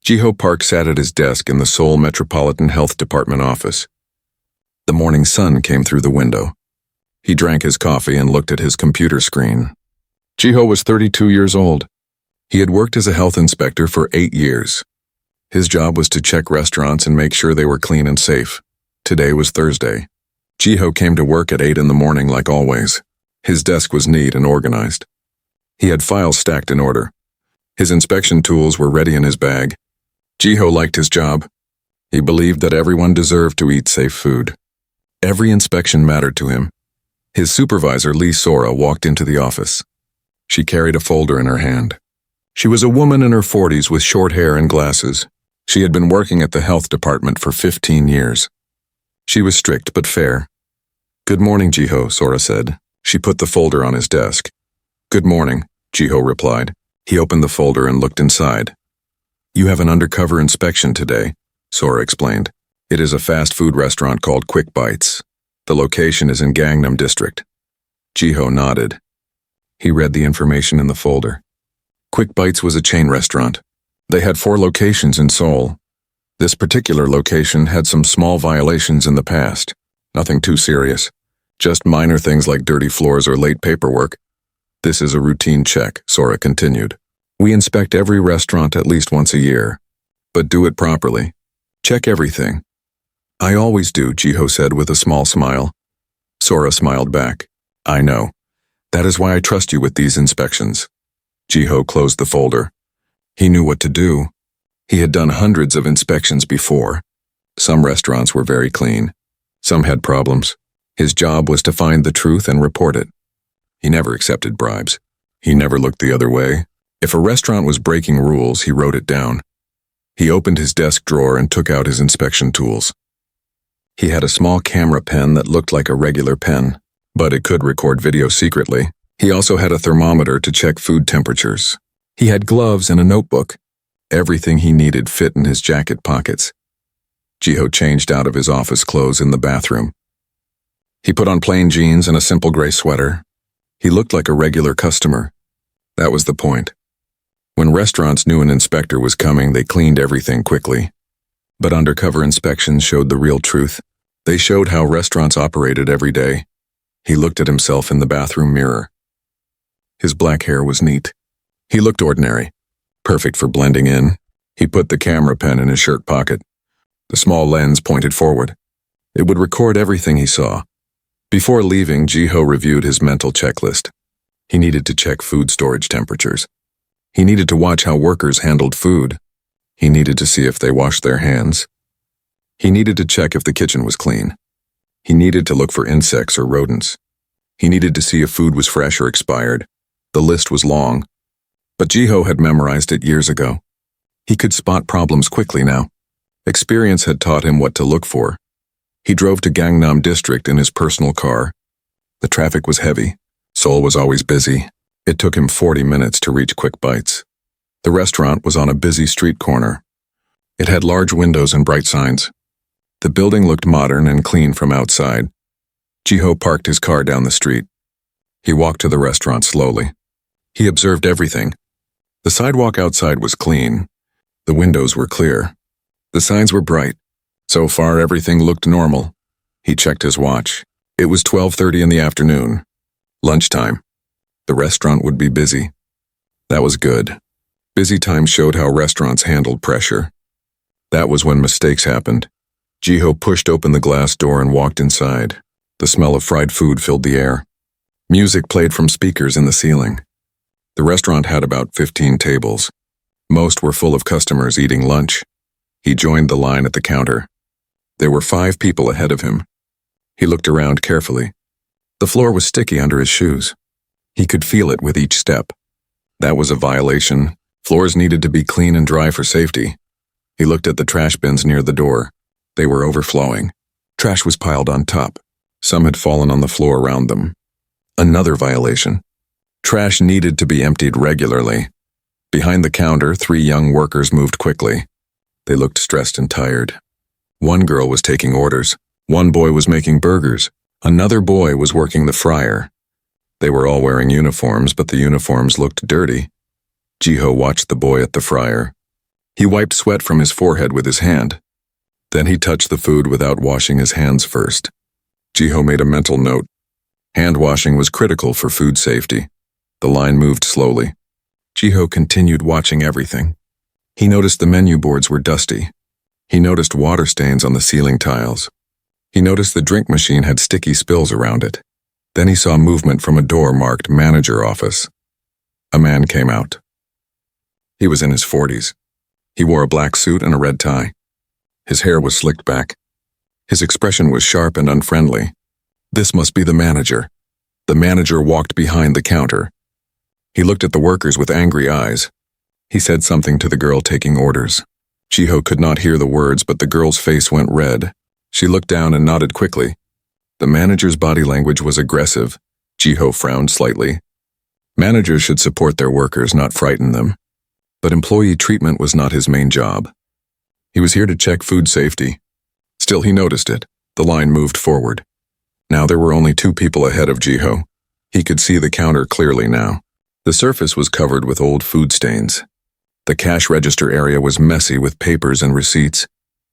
Jiho Park sat at his desk in the Seoul Metropolitan Health Department office. The morning sun came through the window. He drank his coffee and looked at his computer screen. Jiho was 32 years old. He had worked as a health inspector for 8 years. His job was to check restaurants and make sure they were clean and safe. Today was Thursday. Jiho came to work at 8 in the morning like always. His desk was neat and organized. He had files stacked in order. His inspection tools were ready in his bag. Jiho liked his job. He believed that everyone deserved to eat safe food. Every inspection mattered to him. His supervisor, Lee Sora, walked into the office. She carried a folder in her hand. She was a woman in her 40s with short hair and glasses. She had been working at the health department for 15 years. She was strict but fair. "Good morning, Jiho," Sora said. She put the folder on his desk. "Good morning," Jiho replied. He opened the folder and looked inside. "You have an undercover inspection today," Sora explained. "It is a fast food restaurant called Quick Bites. The location is in Gangnam District." Jiho nodded. He read the information in the folder. Quick Bites was a chain restaurant. They had 4 locations in Seoul. This particular location had some small violations in the past. Nothing too serious. Just minor things like dirty floors or late paperwork. "This is a routine check," Sora continued. "We inspect every restaurant at least once a year. But do it properly. Check everything." "I always do," Jiho said with a small smile. Sora smiled back. "I know. That is why I trust you with these inspections." Jiho closed the folder. He knew what to do. He had done hundreds of inspections before. Some restaurants were very clean. Some had problems. His job was to find the truth and report it. He never accepted bribes. He never looked the other way. If a restaurant was breaking rules, he wrote it down. He opened his desk drawer and took out his inspection tools. He had a small camera pen that looked like a regular pen, but it could record video secretly. He also had a thermometer to check food temperatures. He had gloves and a notebook. Everything he needed fit in his jacket pockets. Jiho changed out of his office clothes in the bathroom. He put on plain jeans and a simple gray sweater. He looked like a regular customer. That was the point. When restaurants knew an inspector was coming, they cleaned everything quickly. But undercover inspections showed the real truth. They showed how restaurants operated every day. He looked at himself in the bathroom mirror. His black hair was neat. He looked ordinary, perfect for blending in. He put the camera pen in his shirt pocket. The small lens pointed forward. It would record everything he saw. Before leaving, Jiho reviewed his mental checklist. He needed to check food storage temperatures. He needed to watch how workers handled food. He needed to see if they washed their hands. He needed to check if the kitchen was clean. He needed to look for insects or rodents. He needed to see if food was fresh or expired. The list was long. But Jiho had memorized it years ago. He could spot problems quickly now. Experience had taught him what to look for. He drove to Gangnam District in his personal car. The traffic was heavy. Seoul was always busy. It took him 40 minutes to reach Quick Bites. The restaurant was on a busy street corner. It had large windows and bright signs. The building looked modern and clean from outside. Jiho parked his car down the street. He walked to the restaurant slowly. He observed everything. The sidewalk outside was clean. The windows were clear. The signs were bright. So far, everything looked normal. He checked his watch. It was 12:30 in the afternoon. Lunchtime. The restaurant would be busy. That was good. Busy time showed how restaurants handled pressure. That was when mistakes happened. Jiho pushed open the glass door and walked inside. The smell of fried food filled the air. Music played from speakers in the ceiling. The restaurant had about 15 tables. Most were full of customers eating lunch. He joined the line at the counter. There were 5 people ahead of him. He looked around carefully. The floor was sticky under his shoes. He could feel it with each step. That was a violation. Floors needed to be clean and dry for safety. He looked at the trash bins near the door. They were overflowing. Trash was piled on top. Some had fallen on the floor around them. Another violation. Trash needed to be emptied regularly. Behind the counter, 3 young workers moved quickly. They looked stressed and tired. One girl was taking orders. One boy was making burgers. Another boy was working the fryer. They were all wearing uniforms, but the uniforms looked dirty. Jiho watched the boy at the fryer. He wiped sweat from his forehead with his hand. Then he touched the food without washing his hands first. Jiho made a mental note. Hand washing was critical for food safety. The line moved slowly. Jiho continued watching everything. He noticed the menu boards were dusty. He noticed water stains on the ceiling tiles. He noticed the drink machine had sticky spills around it. Then he saw movement from a door marked Manager Office. A man came out. He was in his 40s. He wore a black suit and a red tie. His hair was slicked back. His expression was sharp and unfriendly. This must be the manager. The manager walked behind the counter. He looked at the workers with angry eyes. He said something to the girl taking orders. Jiho could not hear the words, but the girl's face went red. She looked down and nodded quickly. The manager's body language was aggressive. Jiho frowned slightly. Managers should support their workers, not frighten them. But employee treatment was not his main job. He was here to check food safety. Still, he noticed it. The line moved forward. Now there were only 2 people ahead of Jiho. He could see the counter clearly now. The surface was covered with old food stains. The cash register area was messy with papers and receipts.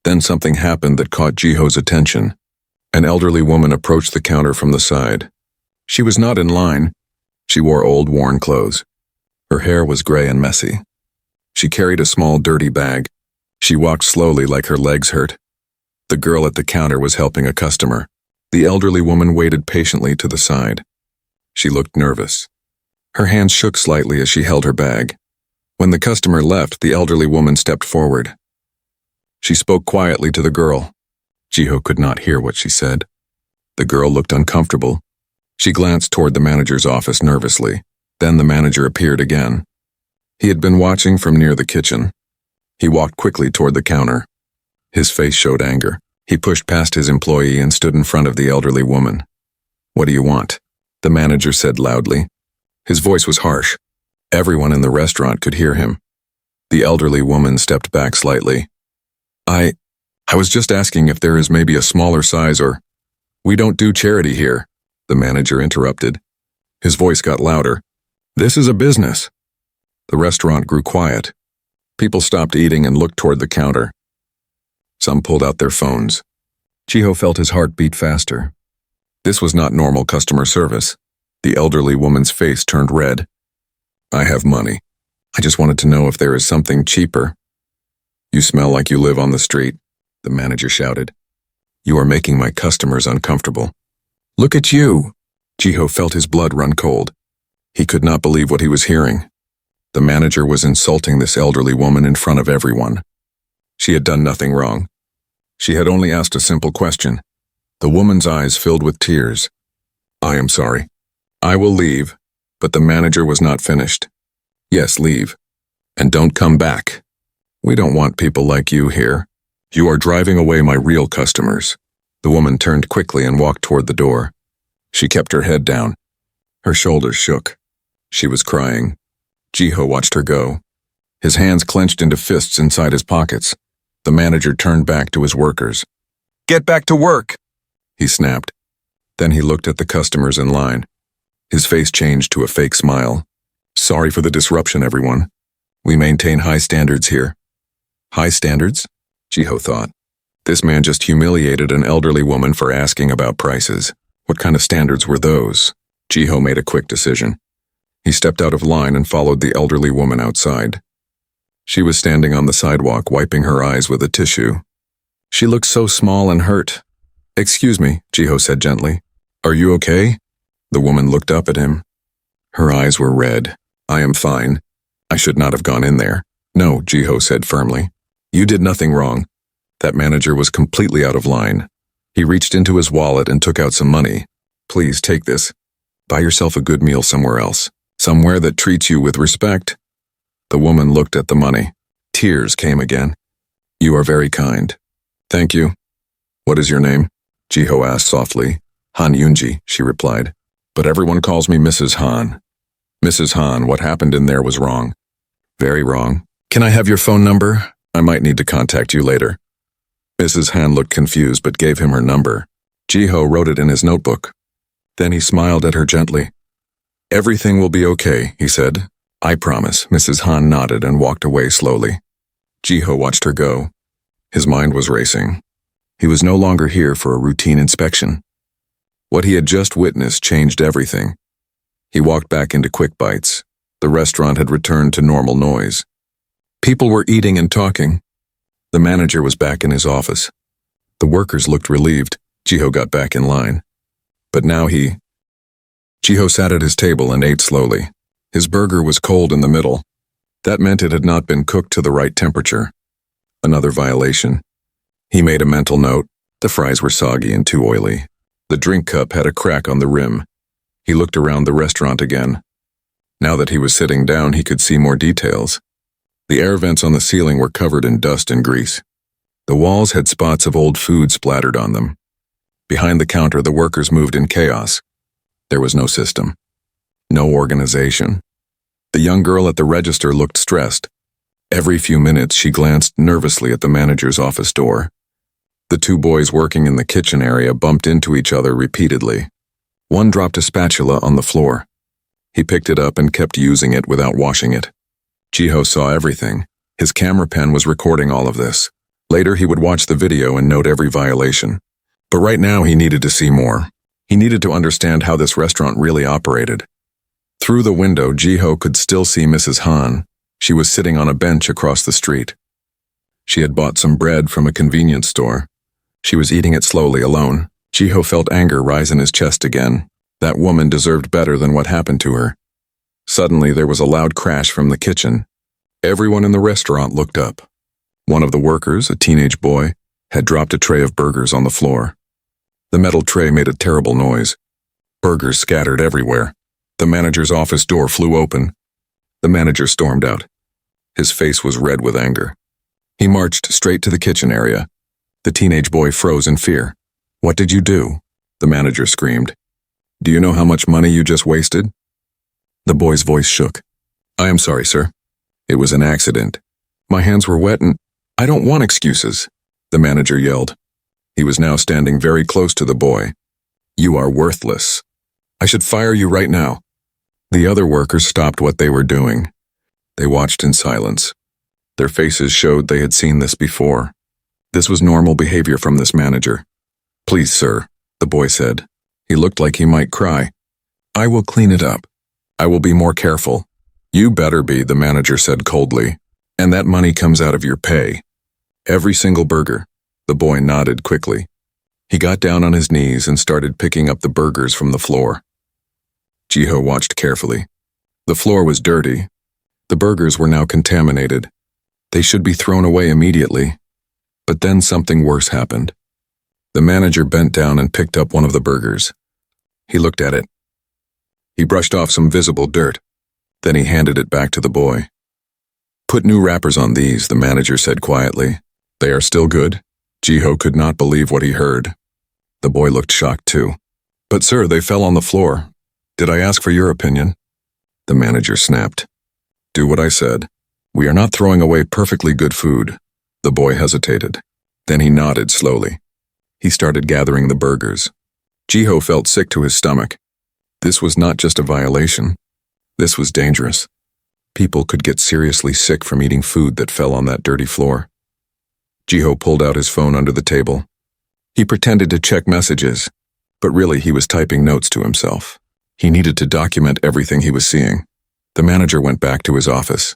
Then something happened that caught Jiho's attention. An elderly woman approached the counter from the side. She was not in line. She wore old, worn clothes. Her hair was gray and messy. She carried a small, dirty bag. She walked slowly like her legs hurt. The girl at the counter was helping a customer. The elderly woman waited patiently to the side. She looked nervous. Her hands shook slightly as she held her bag. When the customer left, the elderly woman stepped forward. She spoke quietly to the girl. Jiho could not hear what she said. The girl looked uncomfortable. She glanced toward the manager's office nervously. Then the manager appeared again. He had been watching from near the kitchen. He walked quickly toward the counter. His face showed anger. He pushed past his employee and stood in front of the elderly woman. "What do you want?" the manager said loudly. His voice was harsh. Everyone in the restaurant could hear him. The elderly woman stepped back slightly. I was just asking if there is maybe a smaller size or—" "We don't do charity here," the manager interrupted. His voice got louder. "This is a business." The restaurant grew quiet. People stopped eating and looked toward the counter. Some pulled out their phones. Jiho felt his heart beat faster. This was not normal customer service. The elderly woman's face turned red. "I have money. I just wanted to know if there is something cheaper." "You smell like you live on the street," the manager shouted. "You are making my customers uncomfortable." "Look at you!" Jiho felt his blood run cold. He could not believe what he was hearing. The manager was insulting this elderly woman in front of everyone. She had done nothing wrong. She had only asked a simple question. The woman's eyes filled with tears. "I am sorry. I will leave." But the manager was not finished. "Yes, leave. And don't come back. We don't want people like you here. You are driving away my real customers." The woman turned quickly and walked toward the door. She kept her head down. Her shoulders shook. She was crying. Jiho watched her go. His hands clenched into fists inside his pockets. The manager turned back to his workers. "Get back to work!" he snapped. Then he looked at the customers in line. His face changed to a fake smile. "Sorry for the disruption, everyone. We maintain high standards here." High standards? Jiho thought. This man just humiliated an elderly woman for asking about prices. What kind of standards were those? Jiho made a quick decision. He stepped out of line and followed the elderly woman outside. She was standing on the sidewalk, wiping her eyes with a tissue. She looked so small and hurt. "Excuse me," Jiho said gently. "Are you okay?" The woman looked up at him. Her eyes were red. "I am fine. I should not have gone in there." "No," Jiho said firmly. "You did nothing wrong." That manager was completely out of line. He reached into his wallet and took out some money. "Please take this. Buy yourself a good meal somewhere else. Somewhere that treats you with respect." The woman looked at the money. Tears came again. "You are very kind." "Thank you." "What is your name?" Jiho asked softly. "Han Yunji," she replied. "But everyone calls me Mrs. Han." "Mrs. Han, what happened in there was wrong." "Very wrong. Can I have your phone number? I might need to contact you later." Mrs. Han looked confused but gave him her number. Jiho wrote it in his notebook. Then he smiled at her gently. "Everything will be okay," he said. "I promise." Mrs. Han nodded and walked away slowly. Jiho watched her go. His mind was racing. He was no longer here for a routine inspection. What he had just witnessed changed everything. He walked back into Quick Bites. The restaurant had returned to normal noise. People were eating and talking. The manager was back in his office. The workers looked relieved. Jiho got back in line. But now Jiho sat at his table and ate slowly. His burger was cold in the middle. That meant it had not been cooked to the right temperature. Another violation. He made a mental note. The fries were soggy and too oily. The drink cup had a crack on the rim. He looked around the restaurant again. Now that he was sitting down, he could see more details. The air vents on the ceiling were covered in dust and grease. The walls had spots of old food splattered on them. Behind the counter, the workers moved in chaos. There was no system. No organization. The young girl at the register looked stressed. Every few minutes, she glanced nervously at the manager's office door. The two boys working in the kitchen area bumped into each other repeatedly. One dropped a spatula on the floor. He picked it up and kept using it without washing it. Jiho saw everything. His camera pen was recording all of this. Later, he would watch the video and note every violation. But right now, he needed to see more. He needed to understand how this restaurant really operated. Through the window, Jiho could still see Mrs. Han. She was sitting on a bench across the street. She had bought some bread from a convenience store. She was eating it slowly alone. Jiho felt anger rise in his chest again. That woman deserved better than what happened to her. Suddenly, there was a loud crash from the kitchen. Everyone in the restaurant looked up. One of the workers, a teenage boy, had dropped a tray of burgers on the floor. The metal tray made a terrible noise. Burgers scattered everywhere. The manager's office door flew open. The manager stormed out. His face was red with anger. He marched straight to the kitchen area. The teenage boy froze in fear. "What did you do?" the manager screamed. "Do you know how much money you just wasted?" The boy's voice shook. "I am sorry, sir. It was an accident. My hands were wet and—" "I don't want excuses," the manager yelled. He was now standing very close to the boy. "You are worthless. I should fire you right now." The other workers stopped what they were doing. They watched in silence. Their faces showed they had seen this before. This was normal behavior from this manager. "Please, sir," the boy said. He looked like he might cry. "I will clean it up. I will be more careful." "You better be," the manager said coldly. "And that money comes out of your pay. Every single burger." The boy nodded quickly. He got down on his knees and started picking up the burgers from the floor. Jiho watched carefully. The floor was dirty. The burgers were now contaminated. They should be thrown away immediately. But then something worse happened. The manager bent down and picked up one of the burgers. He looked at it. He brushed off some visible dirt. Then he handed it back to the boy. "Put new wrappers on these," the manager said quietly. "They are still good?" Jiho could not believe what he heard. The boy looked shocked too. "But sir, they fell on the floor. Did I ask for your opinion?" The manager snapped. "Do what I said. We are not throwing away perfectly good food." The boy hesitated. Then he nodded slowly. He started gathering the burgers. Jiho felt sick to his stomach. This was not just a violation. This was dangerous. People could get seriously sick from eating food that fell on that dirty floor. Jiho pulled out his phone under the table. He pretended to check messages, but really he was typing notes to himself. He needed to document everything he was seeing. The manager went back to his office.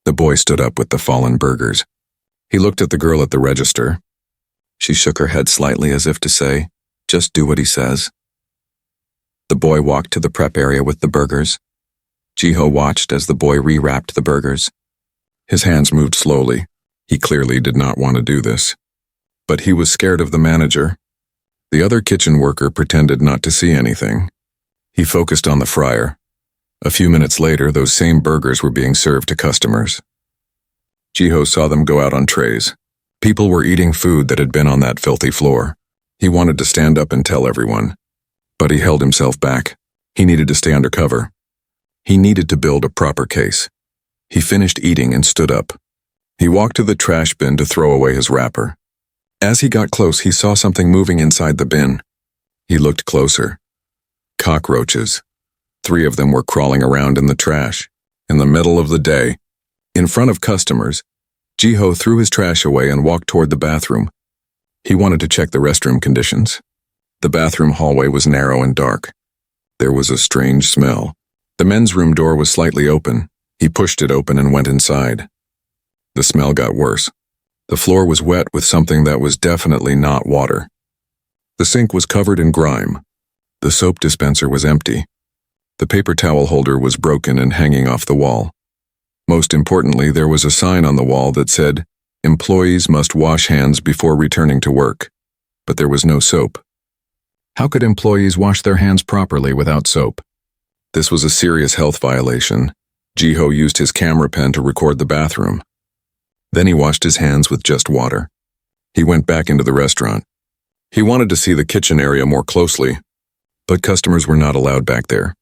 The boy stood up with the fallen burgers. He looked at the girl at the register. She shook her head slightly as if to say, "Just do what he says." The boy walked to the prep area with the burgers. Jiho watched as the boy rewrapped the burgers. His hands moved slowly. He clearly did not want to do this. But he was scared of the manager. The other kitchen worker pretended not to see anything. He focused on the fryer. A few minutes later, those same burgers were being served to customers. Jiho saw them go out on trays. People were eating food that had been on that filthy floor. He wanted to stand up and tell everyone. But he held himself back. He needed to stay undercover. He needed to build a proper case. He finished eating and stood up. He walked to the trash bin to throw away his wrapper. As he got close, he saw something moving inside the bin. He looked closer. Cockroaches. 3 of them were crawling around in the trash. In the middle of the day, in front of customers, Jiho threw his trash away and walked toward the bathroom. He wanted to check the restroom conditions. The bathroom hallway was narrow and dark. There was a strange smell. The men's room door was slightly open. He pushed it open and went inside. The smell got worse. The floor was wet with something that was definitely not water. The sink was covered in grime. The soap dispenser was empty. The paper towel holder was broken and hanging off the wall. Most importantly, there was a sign on the wall that said, "Employees must wash hands before returning to work." But there was no soap. How could employees wash their hands properly without soap? This was a serious health violation. Jiho used his camera pen to record the bathroom. Then he washed his hands with just water. He went back into the restaurant. He wanted to see the kitchen area more closely, but customers were not allowed back there.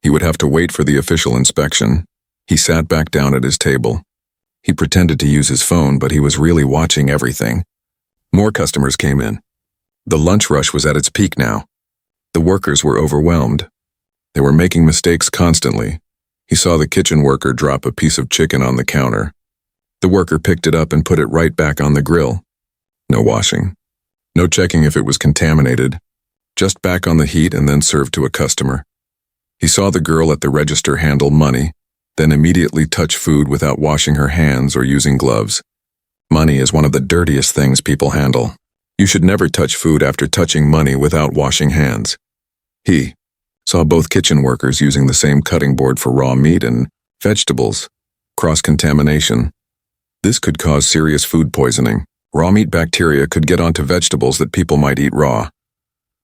He would have to wait for the official inspection. He sat back down at his table. He pretended to use his phone, but he was really watching everything. More customers came in. The lunch rush was at its peak now. The workers were overwhelmed. They were making mistakes constantly. He saw the kitchen worker drop a piece of chicken on the counter. The worker picked it up and put it right back on the grill. No washing. No checking if it was contaminated. Just back on the heat and then served to a customer. He saw the girl at the register handle money, then immediately touch food without washing her hands or using gloves. Money is one of the dirtiest things people handle. You should never touch food after touching money without washing hands. He saw both kitchen workers using the same cutting board for raw meat and vegetables. Cross-contamination. This could cause serious food poisoning. Raw meat bacteria could get onto vegetables that people might eat raw.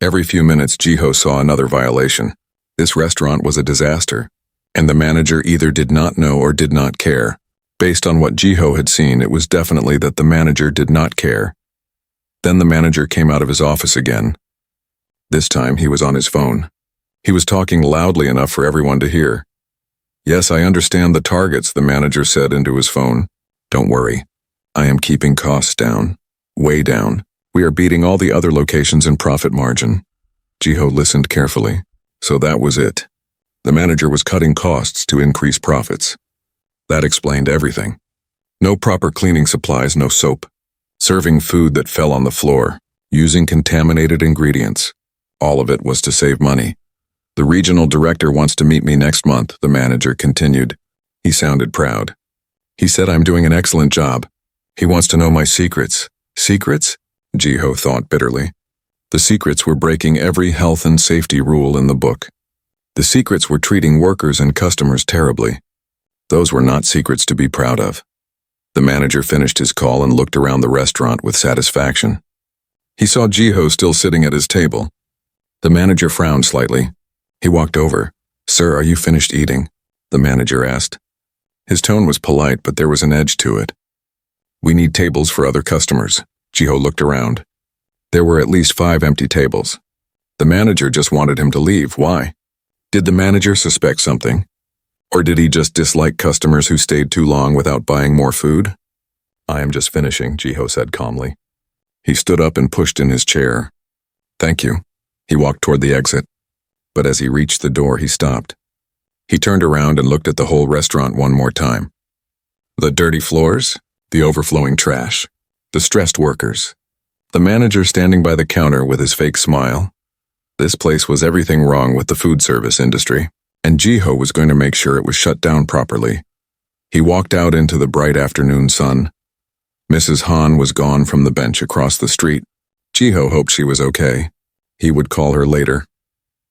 Every few minutes, Jiho saw another violation. This restaurant was a disaster, and the manager either did not know or did not care. Based on what Jiho had seen, it was definitely that the manager did not care. Then the manager came out of his office again. This time, he was on his phone. He was talking loudly enough for everyone to hear. "Yes, I understand the targets," the manager said into his phone. "Don't worry. I am keeping costs down. Way down. We are beating all the other locations in profit margin." Jiho listened carefully. So that was it. The manager was cutting costs to increase profits. That explained everything. No proper cleaning supplies, no soap. Serving food that fell on the floor. Using contaminated ingredients. All of it was to save money. "The regional director wants to meet me next month," the manager continued. He sounded proud. "He said I'm doing an excellent job. He wants to know my secrets." Secrets? Jiho thought bitterly. The secrets were breaking every health and safety rule in the book. The secrets were treating workers and customers terribly. Those were not secrets to be proud of. The manager finished his call and looked around the restaurant with satisfaction. He saw Jiho still sitting at his table. The manager frowned slightly. He walked over. "Sir, are you finished eating?" the manager asked. His tone was polite, but there was an edge to it. "We need tables for other customers." Jiho looked around. There were at least 5 empty tables. The manager just wanted him to leave. Why? Did the manager suspect something? Or did he just dislike customers who stayed too long without buying more food? "I am just finishing," Jiho said calmly. He stood up and pushed in his chair. "Thank you." He walked toward the exit. But as he reached the door, he stopped. He turned around and looked at the whole restaurant one more time. The dirty floors, the overflowing trash, the stressed workers, the manager standing by the counter with his fake smile. This place was everything wrong with the food service industry, and Jiho was going to make sure it was shut down properly. He walked out into the bright afternoon sun. Mrs. Han was gone from the bench across the street. Jiho hoped she was okay. He would call her later.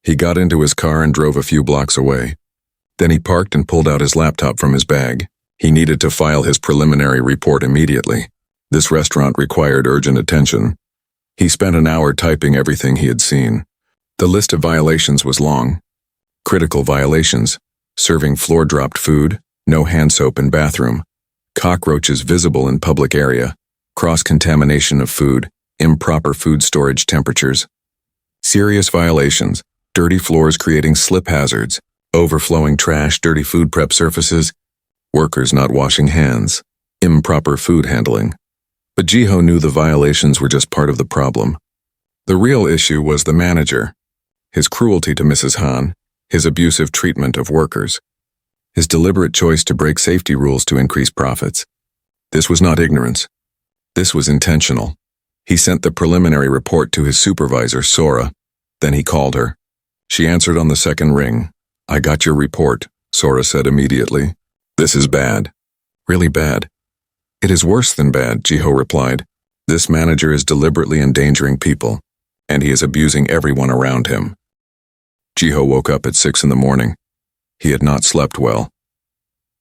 He got into his car and drove a few blocks away. Then he parked and pulled out his laptop from his bag. He needed to file his preliminary report immediately. This restaurant required urgent attention. He spent an hour typing everything he had seen. The list of violations was long. Critical violations: serving floor-dropped food, no hand soap in bathroom, cockroaches visible in public area, cross-contamination of food, improper food storage temperatures. Serious violations: dirty floors creating slip hazards, overflowing trash, dirty food prep surfaces, workers not washing hands, improper food handling. But Jiho knew the violations were just part of the problem. The real issue was the manager, his cruelty to Mrs. Han, his abusive treatment of workers, his deliberate choice to break safety rules to increase profits. This was not ignorance. This was intentional. He sent the preliminary report to his supervisor, Sora. Then he called her. She answered on the second ring. "I got your report," Sora said immediately. "This is bad. Really bad." "It is worse than bad," Jiho replied. "This manager is deliberately endangering people, and he is abusing everyone around him." Jiho woke up at 6 in the morning. He had not slept well.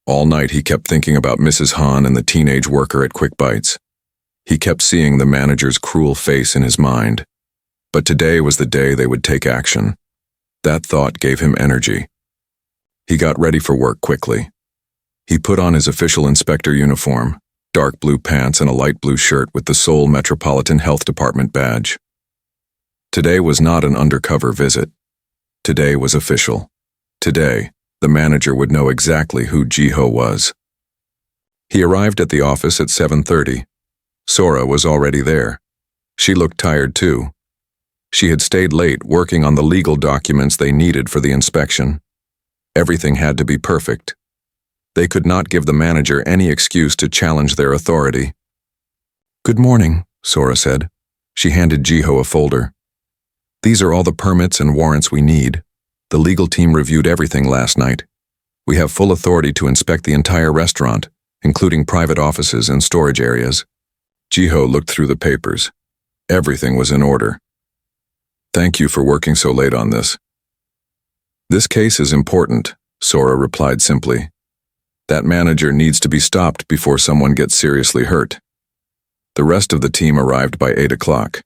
All night he kept thinking about Mrs. Han and the teenage worker at Quick Bites. He kept seeing the manager's cruel face in his mind. But today was the day they would take action. That thought gave him energy. He got ready for work quickly. He put on his official inspector uniform, dark blue pants and a light blue shirt with the Seoul Metropolitan Health Department badge. Today was not an undercover visit. Today was official. Today, the manager would know exactly who Jiho was. He arrived at the office at 7:30. Sora was already there. She looked tired too. She had stayed late working on the legal documents they needed for the inspection. Everything had to be perfect. They could not give the manager any excuse to challenge their authority. "Good morning," Sora said. She handed Jiho a folder. "These are all the permits and warrants we need. The legal team reviewed everything last night. We have full authority to inspect the entire restaurant, including private offices and storage areas." Jiho looked through the papers. Everything was in order. "Thank you for working so late on this." "This case is important," Sora replied simply. "That manager needs to be stopped before someone gets seriously hurt." The rest of the team arrived by 8 o'clock.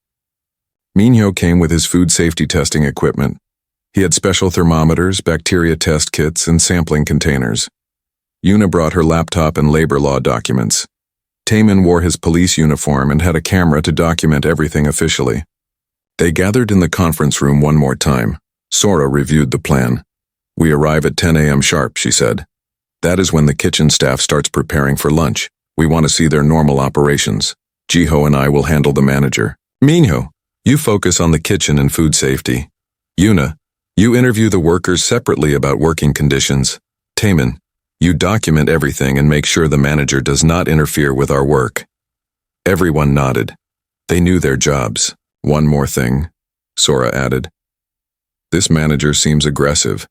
Minho came with his food safety testing equipment. He had special thermometers, bacteria test kits, and sampling containers. Yuna brought her laptop and labor law documents. Taemin wore his police uniform and had a camera to document everything officially. They gathered in the conference room one more time. Sora reviewed the plan. "We arrive at 10 a.m. sharp," she said. "That is when the kitchen staff starts preparing for lunch. We want to see their normal operations. Jiho and I will handle the manager. Minho, you focus on the kitchen and food safety. Yuna, you interview the workers separately about working conditions. Taemin, you document everything and make sure the manager does not interfere with our work." Everyone nodded. They knew their jobs. "One more thing," Sora added. "This manager seems aggressive.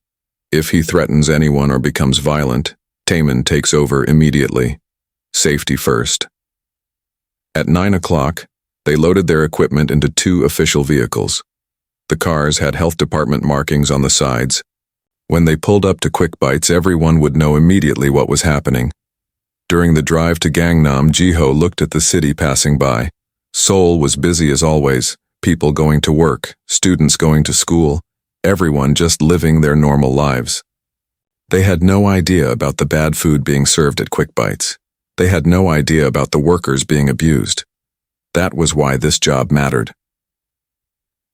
If he threatens anyone or becomes violent, Taemin takes over immediately. Safety first." At 9 o'clock, they loaded their equipment into 2 official vehicles. The cars had health department markings on the sides. When they pulled up to Quick Bites, everyone would know immediately what was happening. During the drive to Gangnam, Jiho looked at the city passing by. Seoul was busy as always, people going to work, students going to school, everyone just living their normal lives. They had no idea about the bad food being served at Quick Bites. They had no idea about the workers being abused. That was why this job mattered.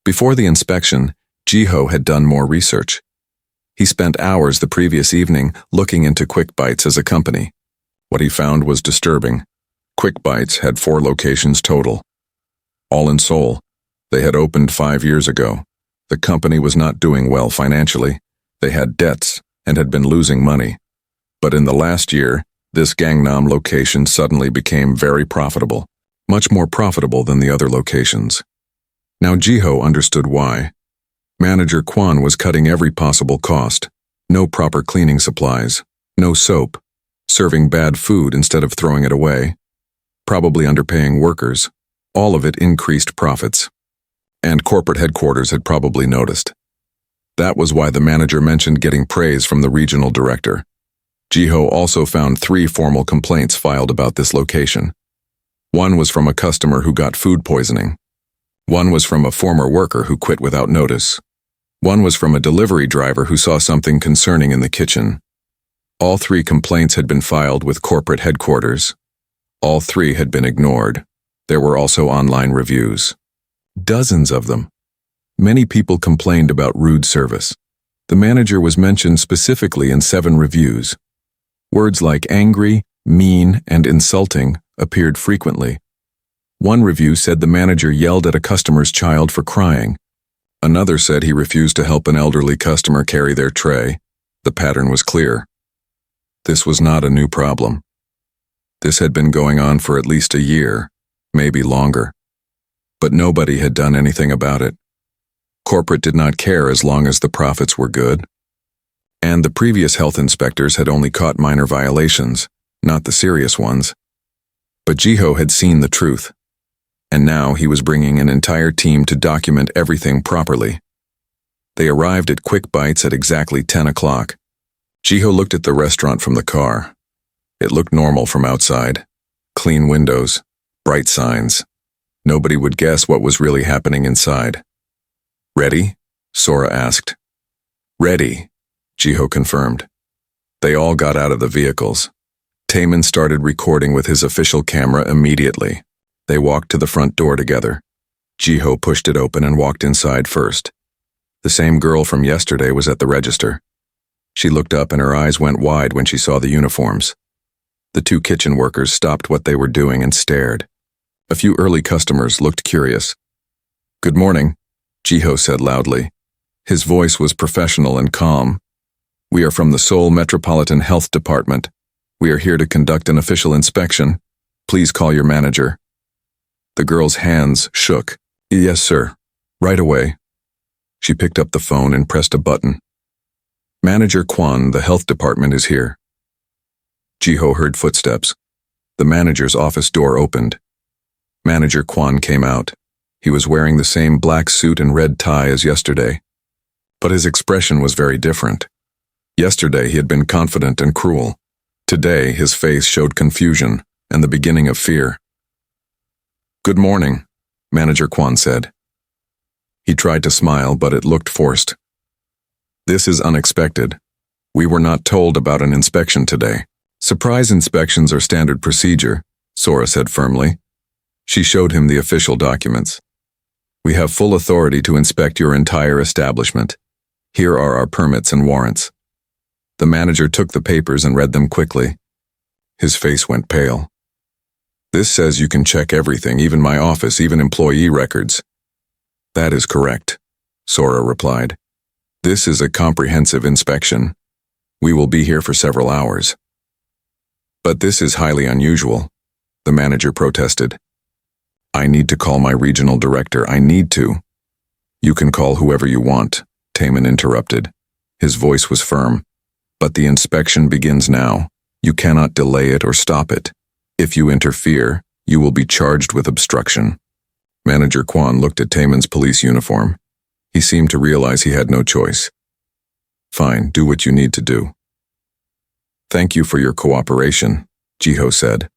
Before the inspection, Jiho had done more research. He spent hours the previous evening looking into Quick Bites as a company. What he found was disturbing. Quick Bites had 4 locations total. All in Seoul. They had opened 5 years ago. The company was not doing well financially. They had debts and had been losing money. But in the last year, this Gangnam location suddenly became very profitable, much more profitable than the other locations. Now Jiho understood why. Manager Kwon was cutting every possible cost. No proper cleaning supplies, no soap, serving bad food instead of throwing it away, probably underpaying workers. All of it increased profits. And corporate headquarters had probably noticed. That was why the manager mentioned getting praise from the regional director. Jiho also found 3 formal complaints filed about this location. One was from a customer who got food poisoning. One was from a former worker who quit without notice. One was from a delivery driver who saw something concerning in the kitchen. All 3 complaints had been filed with corporate headquarters. All 3 had been ignored. There were also online reviews. Dozens of them. Many people complained about rude service. The manager was mentioned specifically in 7 reviews. Words like angry, mean, and insulting appeared frequently. One review said the manager yelled at a customer's child for crying. Another said he refused to help an elderly customer carry their tray. The pattern was clear. This was not a new problem. This had been going on for at least a year, maybe longer. But nobody had done anything about it. Corporate did not care as long as the profits were good. And the previous health inspectors had only caught minor violations, not the serious ones. But Jiho had seen the truth. And now he was bringing an entire team to document everything properly. They arrived at Quick Bites at exactly 10 o'clock. Jiho looked at the restaurant from the car. It looked normal from outside. Clean windows, bright signs. Nobody would guess what was really happening inside. "Ready?" Sora asked. "Ready," Jiho confirmed. They all got out of the vehicles. Taemin started recording with his official camera immediately. They walked to the front door together. Jiho pushed it open and walked inside first. The same girl from yesterday was at the register. She looked up and her eyes went wide when she saw the uniforms. The two kitchen workers stopped what they were doing and stared. A few early customers looked curious. "Good morning," Jiho said loudly. His voice was professional and calm. "We are from the Seoul Metropolitan Health Department. We are here to conduct an official inspection. Please call your manager." The girl's hands shook. "Yes, sir. Right away." She picked up the phone and pressed a button. "Manager Kwon, the health department is here." Jiho heard footsteps. The manager's office door opened. Manager Kwon came out. He was wearing the same black suit and red tie as yesterday. But his expression was very different. Yesterday he had been confident and cruel. Today his face showed confusion and the beginning of fear. "Good morning," Manager Kwon said. He tried to smile, but it looked forced. "This is unexpected. We were not told about an inspection today." "Surprise inspections are standard procedure," Sora said firmly. She showed him the official documents. "We have full authority to inspect your entire establishment. Here are our permits and warrants." The manager took the papers and read them quickly. His face went pale. "This says you can check everything, even my office, even employee records." "That is correct," Sora replied. "This is a comprehensive inspection. We will be here for several hours." "But this is highly unusual," the manager protested. "I need to call my regional director. I need to." "You can call whoever you want," Taemin interrupted. His voice was firm. "But the inspection begins now. You cannot delay it or stop it. If you interfere, you will be charged with obstruction." Manager Kwon looked at Taemin's police uniform. He seemed to realize he had no choice. "Fine, do what you need to do." "Thank you for your cooperation," Jiho said.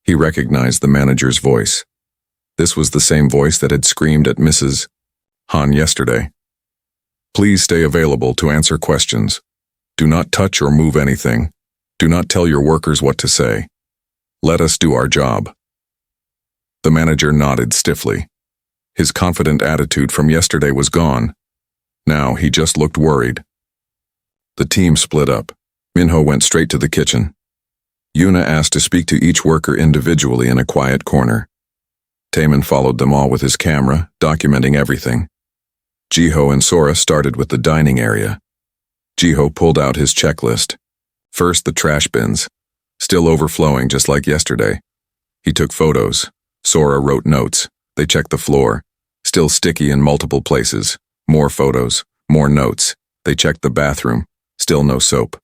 He recognized the manager's voice. This was the same voice that had screamed at Mrs. Han yesterday. "Please stay available to answer questions. Do not touch or move anything. Do not tell your workers what to say. Let us do our job." The manager nodded stiffly. His confident attitude from yesterday was gone. Now he just looked worried. The team split up. Minho went straight to the kitchen. Yuna asked to speak to each worker individually in a quiet corner. Taemin followed them all with his camera, documenting everything. Jiho and Sora started with the dining area. Jiho pulled out his checklist. First, the trash bins, still overflowing just like yesterday. He took photos. Sora wrote notes. They checked the floor, still sticky in multiple places. More photos, more notes. They checked the bathroom, still no soap.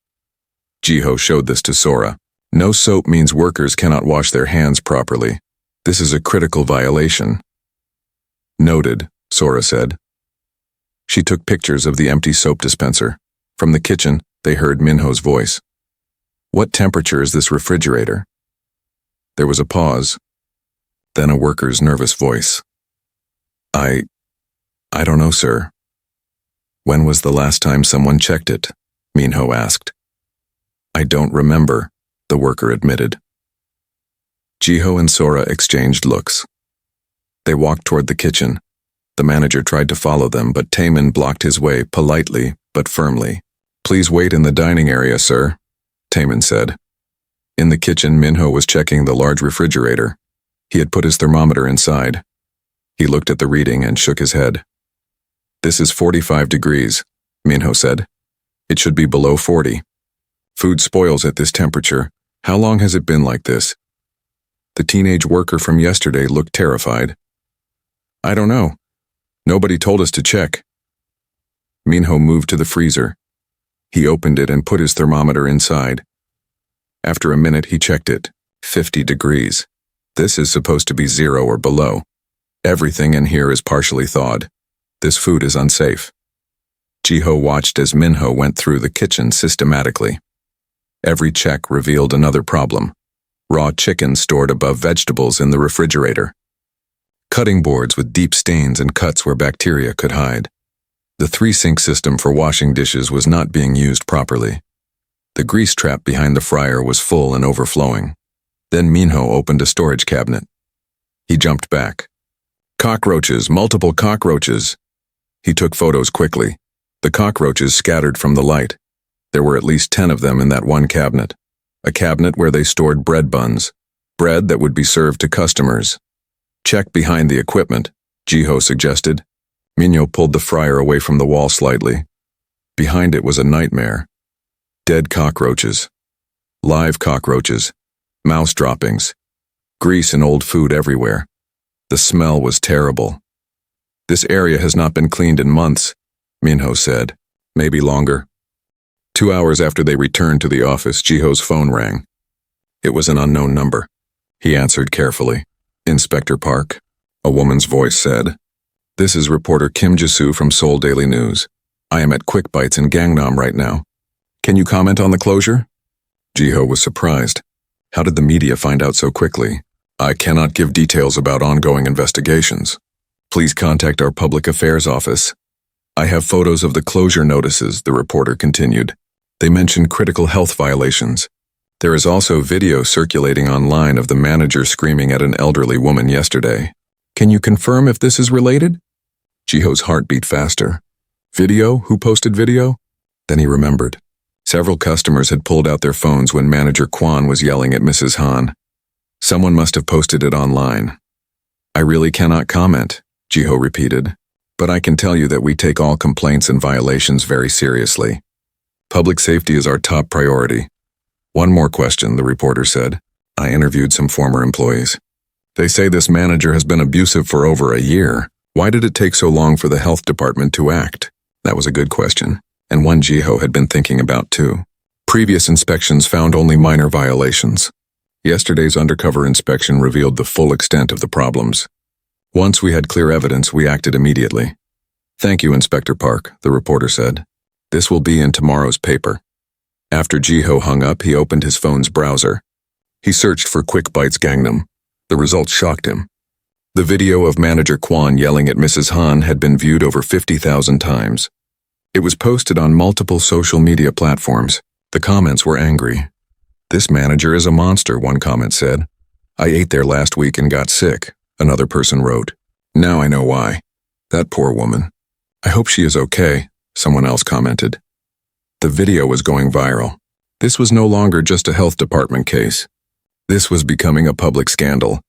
Jiho showed this to Sora. "No soap means workers cannot wash their hands properly. This is a critical violation." "Noted," Sora said. She took pictures of the empty soap dispenser. From the kitchen, they heard Minho's voice. "What temperature is this refrigerator?" There was a pause. Then a worker's nervous voice. I don't know, sir." "When was the last time someone checked it?" Minho asked. "I don't remember," the worker admitted. Jiho and Sora exchanged looks. They walked toward the kitchen. The manager tried to follow them, but Taemin blocked his way politely but firmly. "Please wait in the dining area, sir," Taemin said. In the kitchen, Minho was checking the large refrigerator. He had put his thermometer inside. He looked at the reading and shook his head. "This is 45 degrees, Minho said. "It should be below 40. Food spoils at this temperature, How long has it been like this? The teenage worker from yesterday looked terrified. I don't know. Nobody told us to check. Minho moved to the freezer. He opened it and put his thermometer inside. After a minute, he checked it. 50 degrees. This is supposed to be 0 or below. Everything in here is partially thawed. This food is unsafe. Jiho watched as Minho went through the kitchen systematically. Every check revealed another problem. Raw chicken stored above vegetables in the refrigerator. Cutting boards with deep stains and cuts where bacteria could hide. The 3-sink system for washing dishes was not being used properly. The grease trap behind the fryer was full and overflowing. Then Minho opened a storage cabinet. He jumped back. Cockroaches, multiple cockroaches. He took photos quickly. The cockroaches scattered from the light. There were at least 10 of them in that one cabinet. A cabinet where they stored bread buns. Bread that would be served to customers. Check behind the equipment, Jiho suggested. Minho pulled the fryer away from the wall slightly. Behind it was a nightmare. Dead cockroaches. Live cockroaches. Mouse droppings. Grease and old food everywhere. The smell was terrible. This area has not been cleaned in months, Minho said. Maybe longer. 2 hours after they returned to the office, Jiho's phone rang. It was an unknown number. He answered carefully. Inspector Park, a woman's voice said. This is reporter Kim Ji-soo from Seoul Daily News. I am at Quick Bites in Gangnam right now. Can you comment on the closure? Jiho was surprised. How did the media find out so quickly? I cannot give details about ongoing investigations. Please contact our public affairs office. I have photos of the closure notices, the reporter continued. They mention critical health violations. There is also video circulating online of the manager screaming at an elderly woman yesterday. Can you confirm if this is related? Jiho's heart beat faster. Video? Who posted video? Then he remembered. Several customers had pulled out their phones when manager Kwon was yelling at Mrs. Han. Someone must have posted it online. I really cannot comment, Jiho repeated. But I can tell you that we take all complaints and violations very seriously. Public safety is our top priority. One more question, the reporter said. I interviewed some former employees. They say this manager has been abusive for over a year. Why did it take so long for the health department to act? That was a good question, and one Jiho had been thinking about too. Previous inspections found only minor violations. Yesterday's undercover inspection revealed the full extent of the problems. Once we had clear evidence, we acted immediately. Thank you, Inspector Park, the reporter said. This will be in tomorrow's paper. After Jiho hung up, he opened his phone's browser. He searched for Quick Bites Gangnam. The results shocked him. The video of manager Kwon yelling at Mrs. Han had been viewed over 50,000 times. It was posted on multiple social media platforms. The comments were angry. This manager is a monster, one comment said. I ate there last week and got sick, another person wrote. Now I know why. That poor woman. I hope she is okay, someone else commented. The video was going viral. This was no longer just a health department case. This was becoming a public scandal.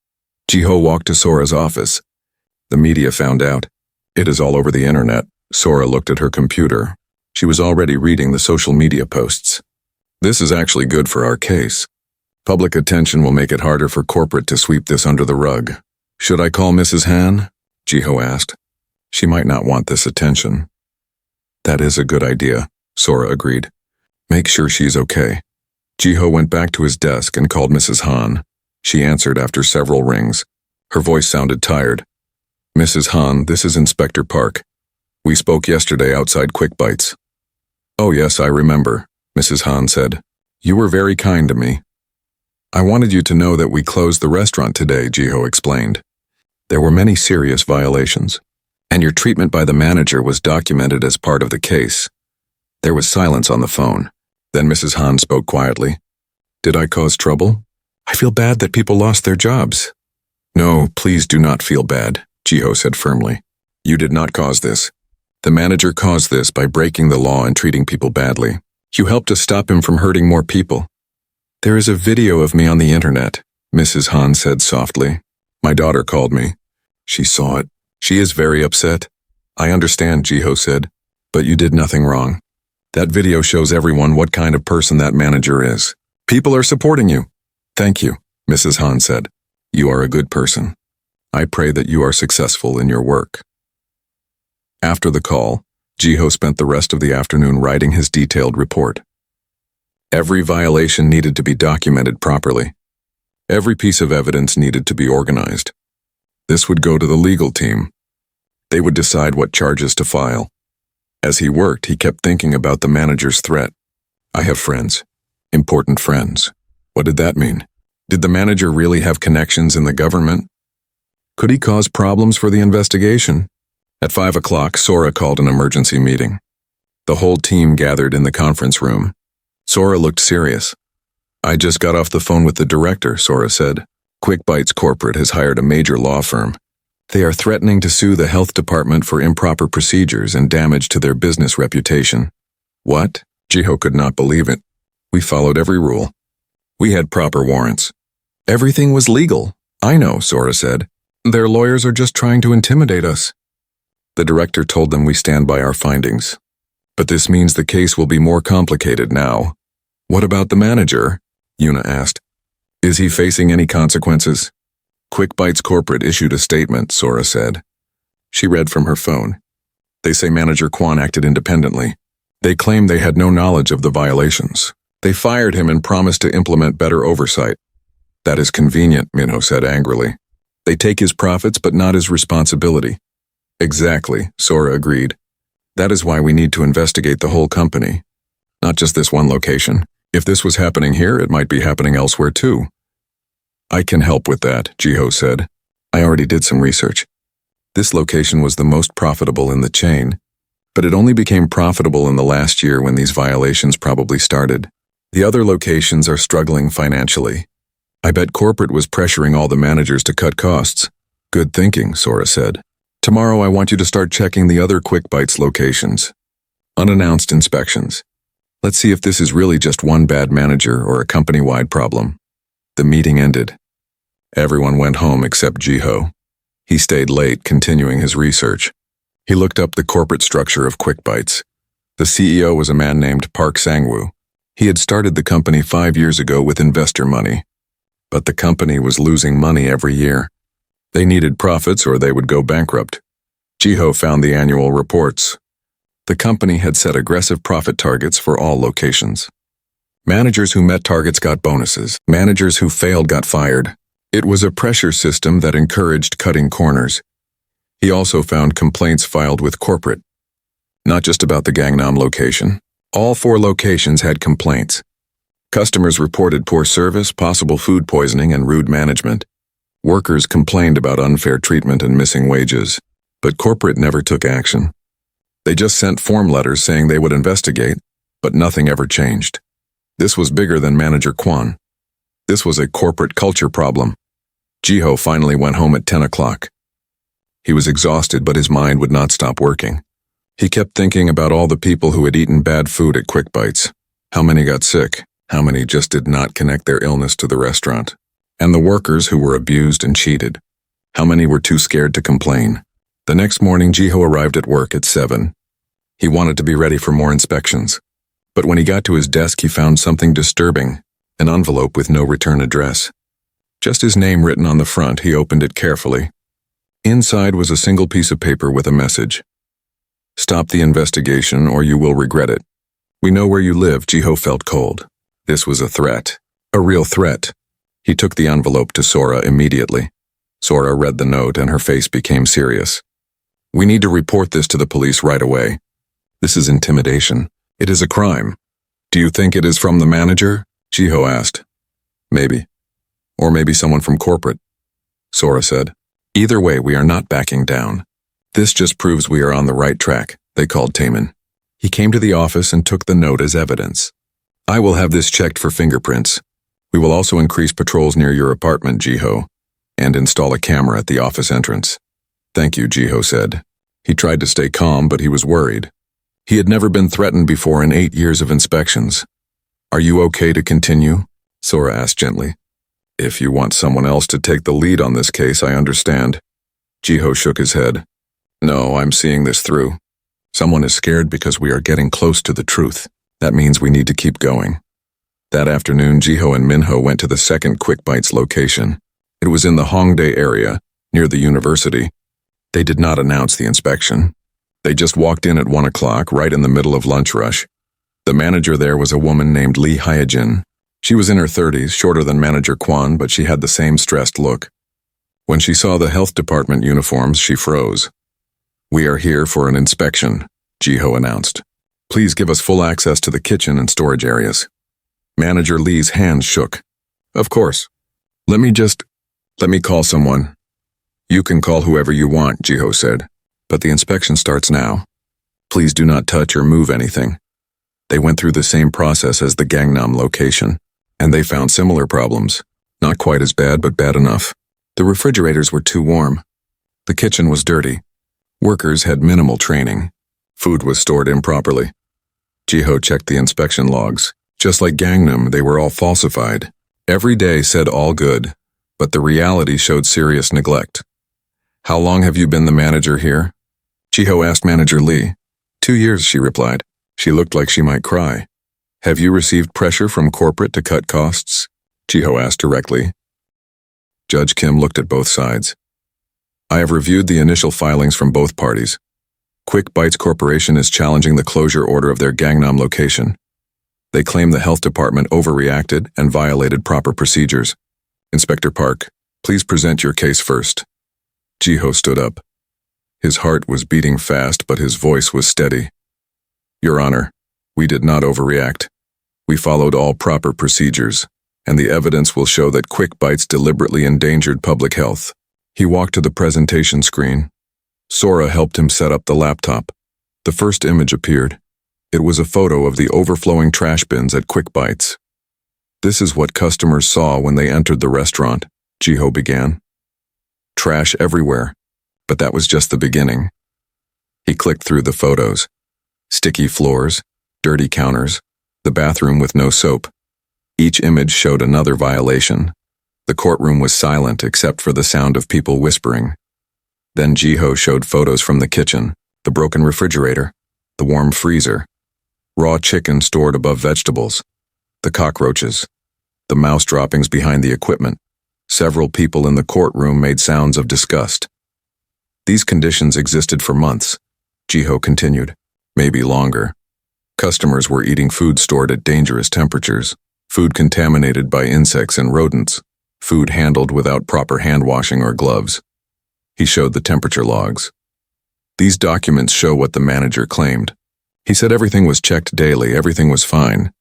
Jiho walked to Sora's office. The media found out. It is all over the internet. Sora looked at her computer. She was already reading the social media posts. This is actually good for our case. Public attention will make it harder for corporate to sweep this under the rug. Should I call Mrs. Han? Jiho asked. She might not want this attention. That is a good idea, Sora agreed. Make sure she's okay. Jiho went back to his desk and called Mrs. Han. She answered after several rings. Her voice sounded tired. Mrs. Han, this is Inspector Park. We spoke yesterday outside Quick Bites. Oh yes, I remember, Mrs. Han said. You were very kind to me. I wanted you to know that we closed the restaurant today, Jiho explained. There were many serious violations, and your treatment by the manager was documented as part of the case. There was silence on the phone. Then Mrs. Han spoke quietly. Did I cause trouble? I feel bad that people lost their jobs. No, please do not feel bad, Jiho said firmly. You did not cause this. The manager caused this by breaking the law and treating people badly. You helped to stop him from hurting more people. There is a video of me on the internet, Mrs. Han said softly. My daughter called me. She saw it. She is very upset. I understand, Jiho said, but you did nothing wrong. That video shows everyone what kind of person that manager is. People are supporting you. Thank you, Mrs. Han said. You are a good person. I pray that you are successful in your work. After the call, Jiho spent the rest of the afternoon writing his detailed report. Every violation needed to be documented properly. Every piece of evidence needed to be organized. This would go to the legal team. They would decide what charges to file. As he worked, he kept thinking about the manager's threat. I have friends. Important friends. What did that mean? Did the manager really have connections in the government? Could he cause problems for the investigation? At 5 o'clock, Sora called an emergency meeting. The whole team gathered in the conference room. Sora looked serious. I just got off the phone with the director, Sora said. QuickBites Corporate has hired a major law firm. They are threatening to sue the health department for improper procedures and damage to their business reputation. What? Jiho could not believe it. We followed every rule. We had proper warrants. Everything was legal. I know, Sora said. Their lawyers are just trying to intimidate us. The director told them we stand by our findings. But this means the case will be more complicated now. What about the manager? Yuna asked. Is he facing any consequences? QuickBites Corporate issued a statement, Sora said. She read from her phone. They say Manager Kwon acted independently. They claim they had no knowledge of the violations. They fired him and promised to implement better oversight. That is convenient, Minho said angrily. They take his profits but not his responsibility. Exactly, Sora agreed. That is why we need to investigate the whole company. Not just this one location. If this was happening here, it might be happening elsewhere too. I can help with that, Jiho said. I already did some research. This location was the most profitable in the chain, but it only became profitable in the last year when these violations probably started. The other locations are struggling financially. I bet corporate was pressuring all the managers to cut costs. Good thinking, Sora said. Tomorrow I want you to start checking the other QuickBites locations. Unannounced inspections. Let's see if this is really just one bad manager or a company-wide problem. The meeting ended. Everyone went home except Jiho. He stayed late, continuing his research. He looked up the corporate structure of QuickBites. The CEO was a man named Park Sang-woo. He had started the company 5 years ago with investor money. But the company was losing money every year. They needed profits or they would go bankrupt. Jiho found the annual reports. The company had set aggressive profit targets for all locations. Managers who met targets got bonuses. Managers who failed got fired. It was a pressure system that encouraged cutting corners. He also found complaints filed with corporate. Not just about the Gangnam location. All 4 locations had complaints. Customers reported poor service, possible food poisoning, and rude management. Workers complained about unfair treatment and missing wages, but corporate never took action. They just sent form letters saying they would investigate, but nothing ever changed. This was bigger than Manager Kwon. This was a corporate culture problem. Jiho finally went home at 10 o'clock. He was exhausted, but his mind would not stop working. He kept thinking about all the people who had eaten bad food at QuickBites. How many got sick? How many just did not connect their illness to the restaurant? And the workers who were abused and cheated. How many were too scared to complain? The next morning, Jiho arrived at work at 7. He wanted to be ready for more inspections. But when he got to his desk, he found something disturbing, an envelope with no return address. Just his name written on the front, he opened it carefully. Inside was a single piece of paper with a message. Stop the investigation or you will regret it. We know where you live. Jiho felt cold. This was a threat. A real threat. He took the envelope to Sora immediately. Sora read the note and her face became serious. We need to report this to the police right away. This is intimidation. It is a crime. Do you think it is from the manager? Jiho asked. Maybe. Or maybe someone from corporate. Sora said. Either way, we are not backing down. This just proves we are on the right track, they called Taemin. He came to the office and took the note as evidence. I will have this checked for fingerprints. We will also increase patrols near your apartment, Jiho, and install a camera at the office entrance. Thank you, Jiho said. He tried to stay calm, but he was worried. He had never been threatened before in 8 years of inspections. Are you okay to continue? Sora asked gently. If you want someone else to take the lead on this case, I understand. Jiho shook his head. No, I'm seeing this through. Someone is scared because we are getting close to the truth. That means we need to keep going. That afternoon, Jiho and Minho went to the second Quick Bites location. It was in the Hongdae area, near the university. They did not announce the inspection. They just walked in at 1 o'clock, right in the middle of lunch rush. The manager there was a woman named Lee Hyejin. She was in her 30s, shorter than Manager Kwan, but she had the same stressed look. When she saw the health department uniforms, she froze. "We are here for an inspection," Jiho announced. "Please give us full access to the kitchen and storage areas." Manager Lee's hands shook. "Of course. Let me call someone." "You can call whoever you want," Jiho said. "But the inspection starts now. Please do not touch or move anything." They went through the same process as the Gangnam location, and they found similar problems. Not quite as bad, but bad enough. The refrigerators were too warm. The kitchen was dirty. Workers had minimal training. Food was stored improperly. Jiho checked the inspection logs. Just like Gangnam, they were all falsified. Every day said all good, but the reality showed serious neglect. "How long have you been the manager here?" Jiho asked Manager Lee. 2 years, she replied. She looked like she might cry. "Have you received pressure from corporate to cut costs?" Jiho asked directly. Judge Kim looked at both sides. "I have reviewed the initial filings from both parties. Quick Bites Corporation is challenging the closure order of their Gangnam location. They claim the health department overreacted and violated proper procedures. Inspector Park, please present your case first." Jiho stood up. His heart was beating fast, but his voice was steady. "Your Honor, we did not overreact. We followed all proper procedures, and the evidence will show that Quick Bites deliberately endangered public health." He walked to the presentation screen. Sora helped him set up the laptop. The first image appeared. It was a photo of the overflowing trash bins at Quick Bites. "This is what customers saw when they entered the restaurant," Jiho began. "Trash everywhere, but that was just the beginning." He clicked through the photos. Sticky floors, dirty counters, the bathroom with no soap. Each image showed another violation. The courtroom was silent except for the sound of people whispering. Then Jiho showed photos from the kitchen, the broken refrigerator, the warm freezer, raw chicken stored above vegetables, the cockroaches, the mouse droppings behind the equipment. Several people in the courtroom made sounds of disgust. "These conditions existed for months," Jiho continued, "maybe longer. Customers were eating food stored at dangerous temperatures, food contaminated by insects and rodents, food handled without proper hand washing or gloves." He showed the temperature logs. "These documents show what the manager claimed. He said everything was checked daily, everything was fine.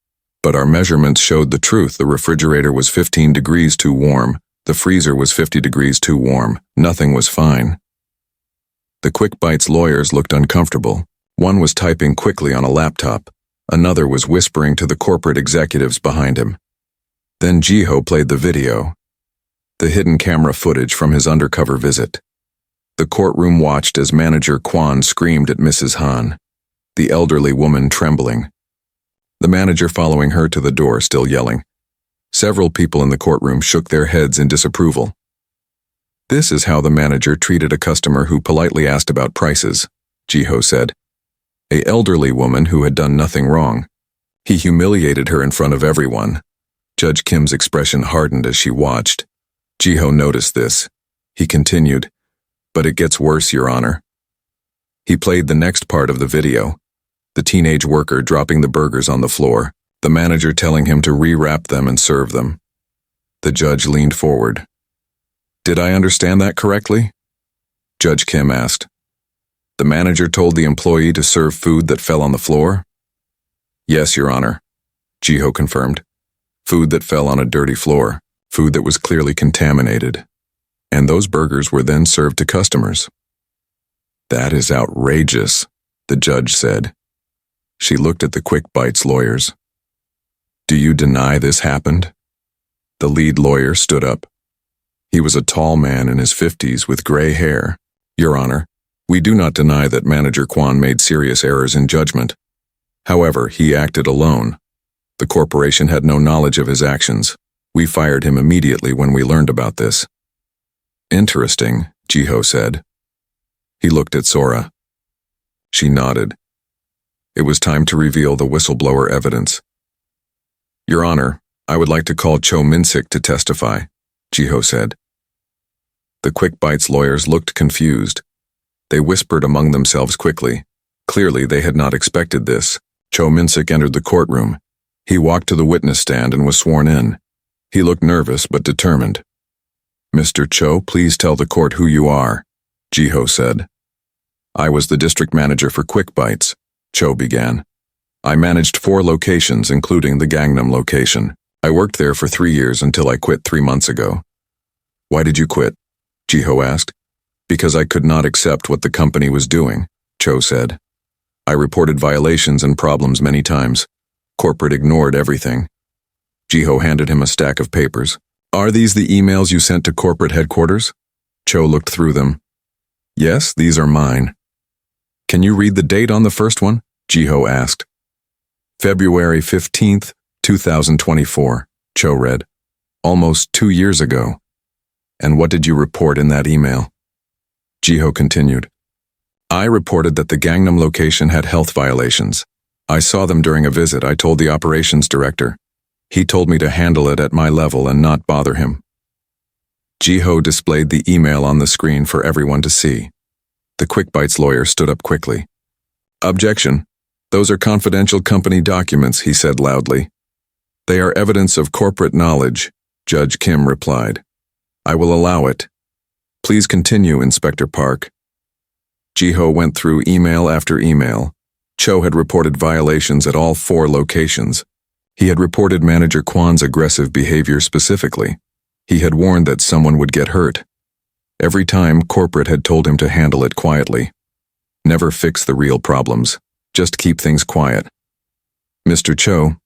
But our measurements showed the truth. The refrigerator was 15 degrees too warm. The freezer was 50 degrees too warm. Nothing was fine." The Quick Bites lawyers looked uncomfortable. One was typing quickly on a laptop. Another was whispering to the corporate executives behind him. Then Jiho played the video. The hidden camera footage from his undercover visit. The courtroom watched as Manager Kwan screamed at Mrs. Han, the elderly woman trembling. The manager following her to the door, still yelling. Several people in the courtroom shook their heads in disapproval. "This is how the manager treated a customer who politely asked about prices," Jiho said. "A elderly woman who had done nothing wrong. He humiliated her in front of everyone." Judge Kim's expression hardened as she watched. Jiho noticed this. He continued, "But it gets worse, Your Honor." He played the next part of the video. The teenage worker dropping the burgers on the floor, the manager telling him to re-wrap them and serve them. The judge leaned forward. "Did I understand that correctly?" Judge Kim asked. "The manager told the employee to serve food that fell on the floor?" "Yes, Your Honor," Jiho confirmed. "Food that fell on a dirty floor, food that was clearly contaminated. And those burgers were then served to customers." "That is outrageous," the judge said. She looked at the Quick Bites lawyers. "Do you deny this happened?" The lead lawyer stood up. He was a tall man in his 50s with gray hair. "Your Honor, we do not deny that Manager Kwan made serious errors in judgment. However, he acted alone. The corporation had no knowledge of his actions. We fired him immediately when we learned about this." "Interesting," Jiho said. He looked at Sora. She nodded. It was time to reveal the whistleblower evidence. "Your Honor, I would like to call Cho Min-sik to testify, Jiho said. The Quick Bites lawyers looked confused. They whispered among themselves quickly. Clearly, they had not expected this. Cho Min-sik entered the courtroom. He walked to the witness stand and was sworn in. He looked nervous but determined. Mr. Cho, please tell the court who you are, Jiho said. I was the district manager for Quick Bites, Cho began. I managed 4 locations, including the Gangnam location. I worked there for 3 years until I quit 3 months ago. Why did you quit? Jiho asked. Because I could not accept what the company was doing, Cho said. I reported violations and problems many times. Corporate ignored everything. Jiho handed him a stack of papers. Are these the emails you sent to corporate headquarters? Cho looked through them. Yes, these are mine. Can you read the date on the first one? Jiho asked. February 15th, 2024, Cho read. Almost 2 years ago. And what did you report in that email? Jiho continued. I reported that the Gangnam location had health violations. I saw them during a visit. I told the operations director. He told me to handle it at my level and not bother him. Jiho displayed the email on the screen for everyone to see. The Quick Bites lawyer stood up quickly. Objection. Those are confidential company documents, he said loudly. They are evidence of corporate knowledge, Judge Kim replied. I will allow it. Please continue, Inspector Park. Jiho went through email after email. Cho had reported violations at all 4 locations. He had reported Manager Kwan's aggressive behavior specifically. He had warned that someone would get hurt. Every time, corporate had told him to handle it quietly. Never fix the real problems. Just keep things quiet. Mr. Cho,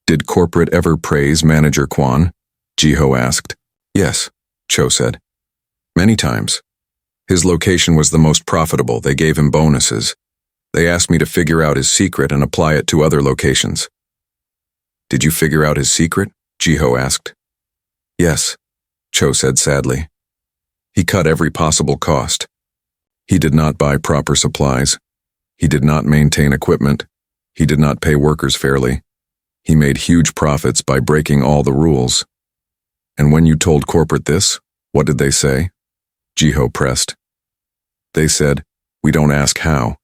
did corporate ever praise Manager Kwan? Jiho asked. Yes, Cho said. Many times. His location was the most profitable. They gave him bonuses. They asked me to figure out his secret and apply it to other locations. Did you figure out his secret? Jiho asked. Yes, Cho said sadly. He cut every possible cost. He did not buy proper supplies. He did not maintain equipment. He did not pay workers fairly. He made huge profits by breaking all the rules. And when you told corporate this, what did they say? Jiho pressed. They said, we don't ask how.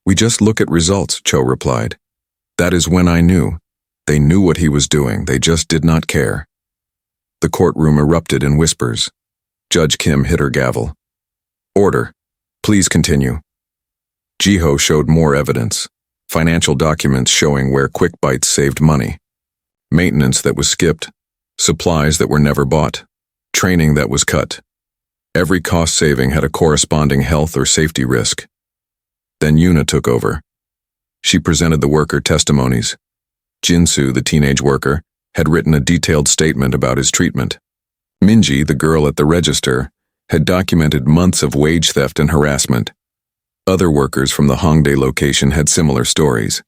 We just look at results, Cho replied. That is when I knew. They knew what he was doing, they just did not care. The courtroom erupted in whispers. Judge Kim hit her gavel. Order. Please continue. Jiho showed more evidence. Financial documents showing where Quick Bites saved money. Maintenance that was skipped. Supplies that were never bought. Training that was cut. Every cost saving had a corresponding health or safety risk. Then Yuna took over. She presented the worker testimonies. Jinsu, the teenage worker, had written a detailed statement about his treatment. Minji, the girl at the register, had documented months of wage theft and harassment. Other workers from the Hongdae location had similar stories.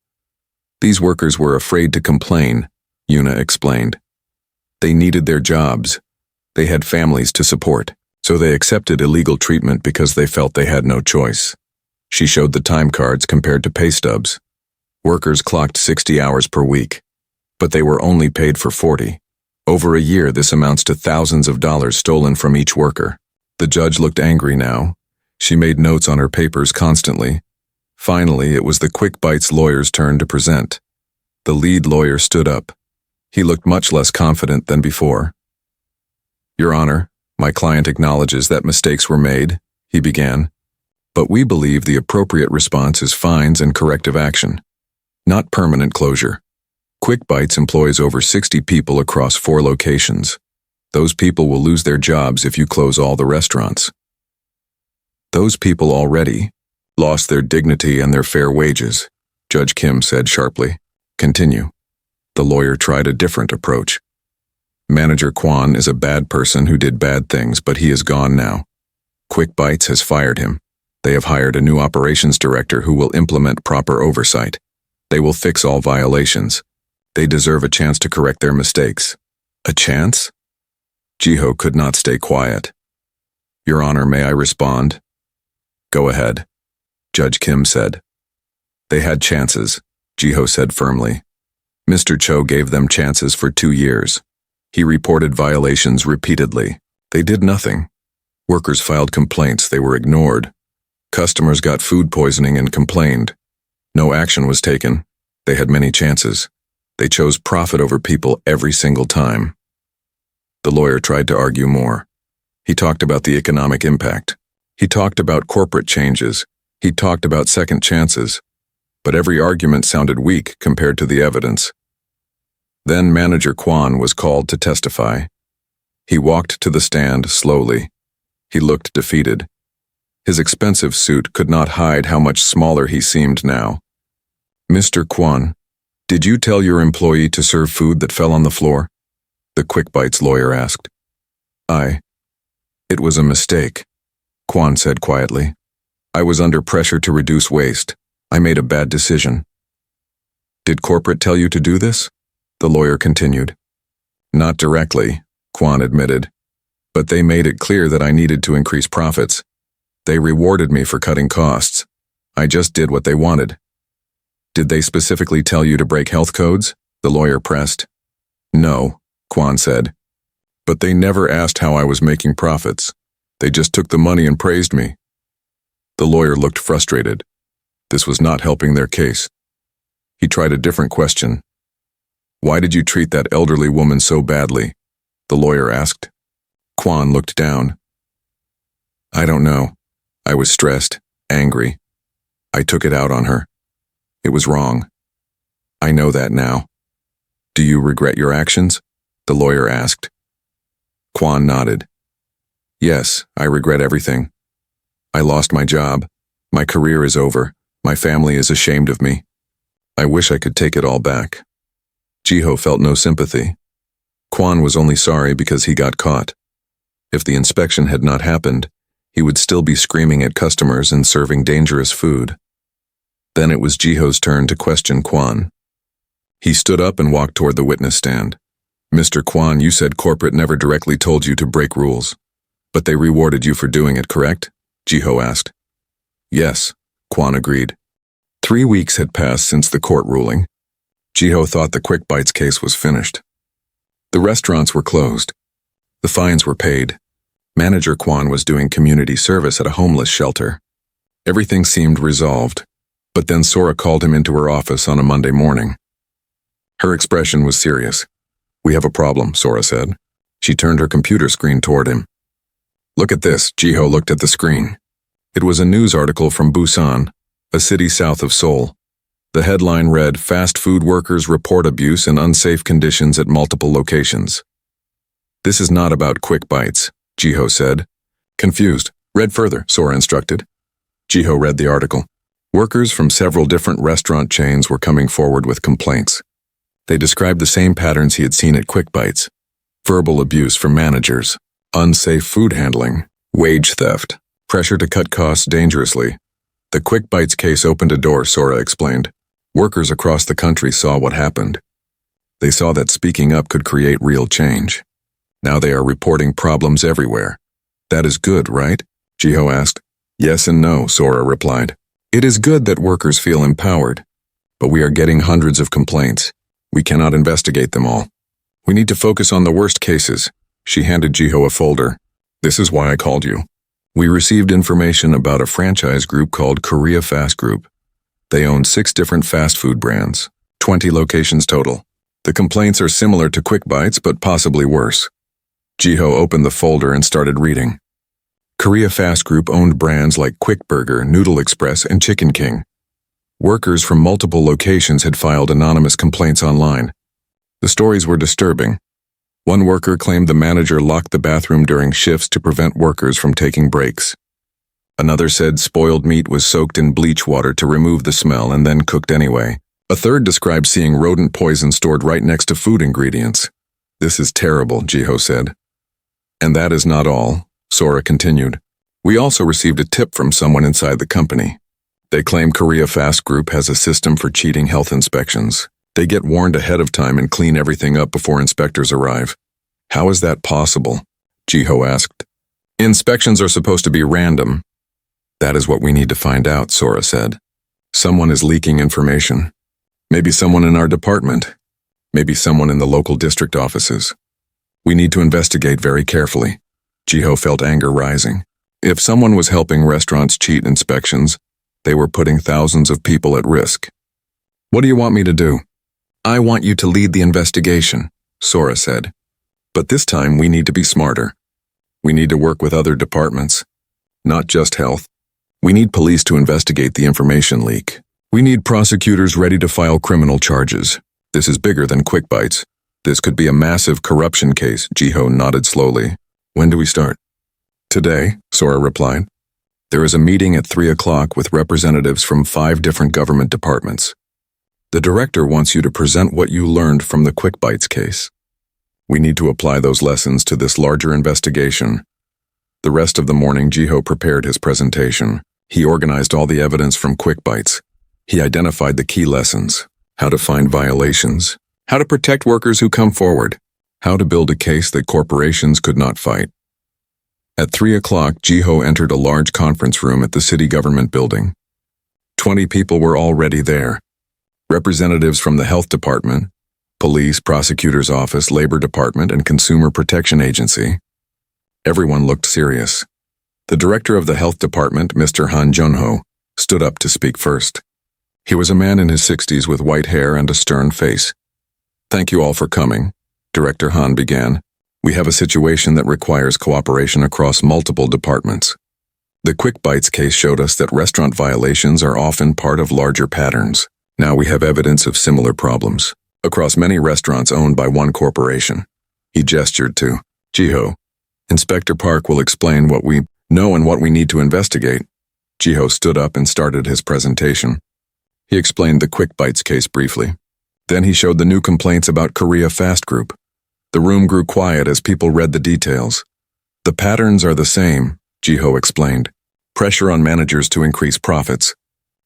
These workers were afraid to complain, Yuna explained. They needed their jobs. They had families to support, so they accepted illegal treatment because they felt they had no choice. She showed the time cards compared to pay stubs. Workers clocked 60 hours per week, but they were only paid for 40. Over a year, this amounts to thousands of dollars stolen from each worker. The judge looked angry now. She made notes on her papers constantly. Finally, it was the Quick Bites lawyer's turn to present. The lead lawyer stood up. He looked much less confident than before. Your Honor, my client acknowledges that mistakes were made, he began. But we believe the appropriate response is fines and corrective action, not permanent closure. Quick Bites employs over 60 people across 4 locations. Those people will lose their jobs if you close all the restaurants. Those people already lost their dignity and their fair wages, Judge Kim said sharply. Continue. The lawyer tried a different approach. Manager Kwan is a bad person who did bad things, but he is gone now. Quick Bites has fired him. They have hired a new operations director who will implement proper oversight. They will fix all violations. They deserve a chance to correct their mistakes. A chance? Jiho could not stay quiet. Your Honor, may I respond? Go ahead, Judge Kim said. They had chances, Jiho said firmly. Mr. Cho gave them chances for 2 years. He reported violations repeatedly. They did nothing. Workers filed complaints, they were ignored. Customers got food poisoning and complained. No action was taken. They had many chances. They chose profit over people every single time. The lawyer tried to argue more. He talked about the economic impact. He talked about corporate changes. He talked about second chances. But every argument sounded weak compared to the evidence. Then Manager Kwon was called to testify. He walked to the stand slowly. He looked defeated. His expensive suit could not hide how much smaller he seemed now. "Mr. Kwon, did you tell your employee to serve food that fell on the floor?" the Quick Bites lawyer asked. It was a mistake," Kwon said quietly. "I was under pressure to reduce waste. I made a bad decision." "Did corporate tell you to do this?" the lawyer continued. "Not directly," Kwon admitted. "But they made it clear that I needed to increase profits. They rewarded me for cutting costs. I just did what they wanted." "Did they specifically tell you to break health codes?" the lawyer pressed. "No," Kwon said. "But they never asked how I was making profits. They just took the money and praised me." The lawyer looked frustrated. This was not helping their case. He tried a different question. "Why did you treat that elderly woman so badly?" the lawyer asked. Kwon looked down. "I don't know. I was stressed, angry. I took it out on her. It was wrong. I know that now." "Do you regret your actions?" the lawyer asked. Kwon nodded. "Yes, I regret everything. I lost my job. My career is over. My family is ashamed of me. I wish I could take it all back." Jiho felt no sympathy. Kwon was only sorry because he got caught. If the inspection had not happened, he would still be screaming at customers and serving dangerous food. Then it was Jiho's turn to question Kwon. He stood up and walked toward the witness stand. "Mr. Kwon, you said corporate never directly told you to break rules. But they rewarded you for doing it, correct?" Jiho asked. "Yes," Kwon agreed. 3 weeks had passed since the court ruling. Jiho thought the Quick Bites case was finished. The restaurants were closed. The fines were paid. Manager Kwon was doing community service at a homeless shelter. Everything seemed resolved. But then Sora called him into her office on a Monday morning. Her expression was serious. "We have a problem," Sora said. She turned her computer screen toward him. "Look at this." Jiho looked at the screen. It was a news article from Busan, a city south of Seoul. The headline read, "Fast food workers report abuse and unsafe conditions at multiple locations." "This is not about Quick Bites," Jiho said. Confused. "Read further," Sora instructed. Jiho read the article. Workers from several different restaurant chains were coming forward with complaints. They described the same patterns he had seen at Quick Bites: verbal abuse from managers, unsafe food handling, wage theft, pressure to cut costs dangerously. The Quick Bites case opened a door, Sora explained. Workers across the country saw what happened. They saw that speaking up could create real change. Now they are reporting problems everywhere. "That is good, right?" Jiho asked. "Yes and no," Sora replied. "It is good that workers feel empowered, but we are getting hundreds of complaints. We cannot investigate them all. We need to focus on the worst cases." She handed Jiho a folder. "This is why I called you. We received information about a franchise group called Korea Fast Group. They own 6 different fast food brands, 20 locations total. The complaints are similar to Quick Bites, but possibly worse." Jiho opened the folder and started reading. Korea Fast Group owned brands like Quick Burger, Noodle Express, and Chicken King. Workers from multiple locations had filed anonymous complaints online. The stories were disturbing. One worker claimed the manager locked the bathroom during shifts to prevent workers from taking breaks. Another said spoiled meat was soaked in bleach water to remove the smell and then cooked anyway. A third described seeing rodent poison stored right next to food ingredients. "This is terrible," Jiho said. "And that is not all," Sora continued. "We also received a tip from someone inside the company. They claim Korea Fast Group has a system for cheating health inspections. They get warned ahead of time and clean everything up before inspectors arrive." "How is that possible?" Jiho asked. "Inspections are supposed to be random." "That is what we need to find out," Sora said. "Someone is leaking information. Maybe someone in our department. Maybe someone in the local district offices. We need to investigate very carefully. Jiho felt anger rising. If someone was helping restaurants cheat inspections, they were putting thousands of people at risk. What do you want me to do? I want you to lead the investigation, Sora said. But this time we need to be smarter. We need to work with other departments, not just health. We need police to investigate the information leak. We need prosecutors ready to file criminal charges. This is bigger than quick bites. This could be a massive corruption case, Jiho nodded slowly. When do we start? Today, Sora replied. There is a meeting at 3 o'clock with representatives from 5 different government departments. The director wants you to present what you learned from the quick bites case. We need to apply those lessons to this larger investigation. The rest of the morning, Jiho prepared his presentation. He organized all the evidence from quick bites. He identified the key lessons: how to find violations, how to protect workers who come forward, how to build a case that corporations could not fight. At 3 o'clock, Jiho entered a large conference room at the city government building. 20 people were already there. Representatives from the health department, police, prosecutor's office, labor department, and consumer protection agency. Everyone looked serious. The director of the health department, Mr. Han Junho, stood up to speak first. He was a man in his 60s with white hair and a stern face. Thank you all for coming, Director Han began. We have a situation that requires cooperation across multiple departments. The quick bites case showed us that restaurant violations are often part of larger patterns. Now we have evidence of similar problems across many restaurants owned by one corporation. He gestured to Jiho. Inspector Park will explain what we know and what we need to investigate. Jiho stood up and started his presentation. He explained the quick bites case briefly. Then he showed the new complaints about Korea Fast Group. The room grew quiet as people read the details. The patterns are the same, Jiho explained. Pressure on managers to increase profits.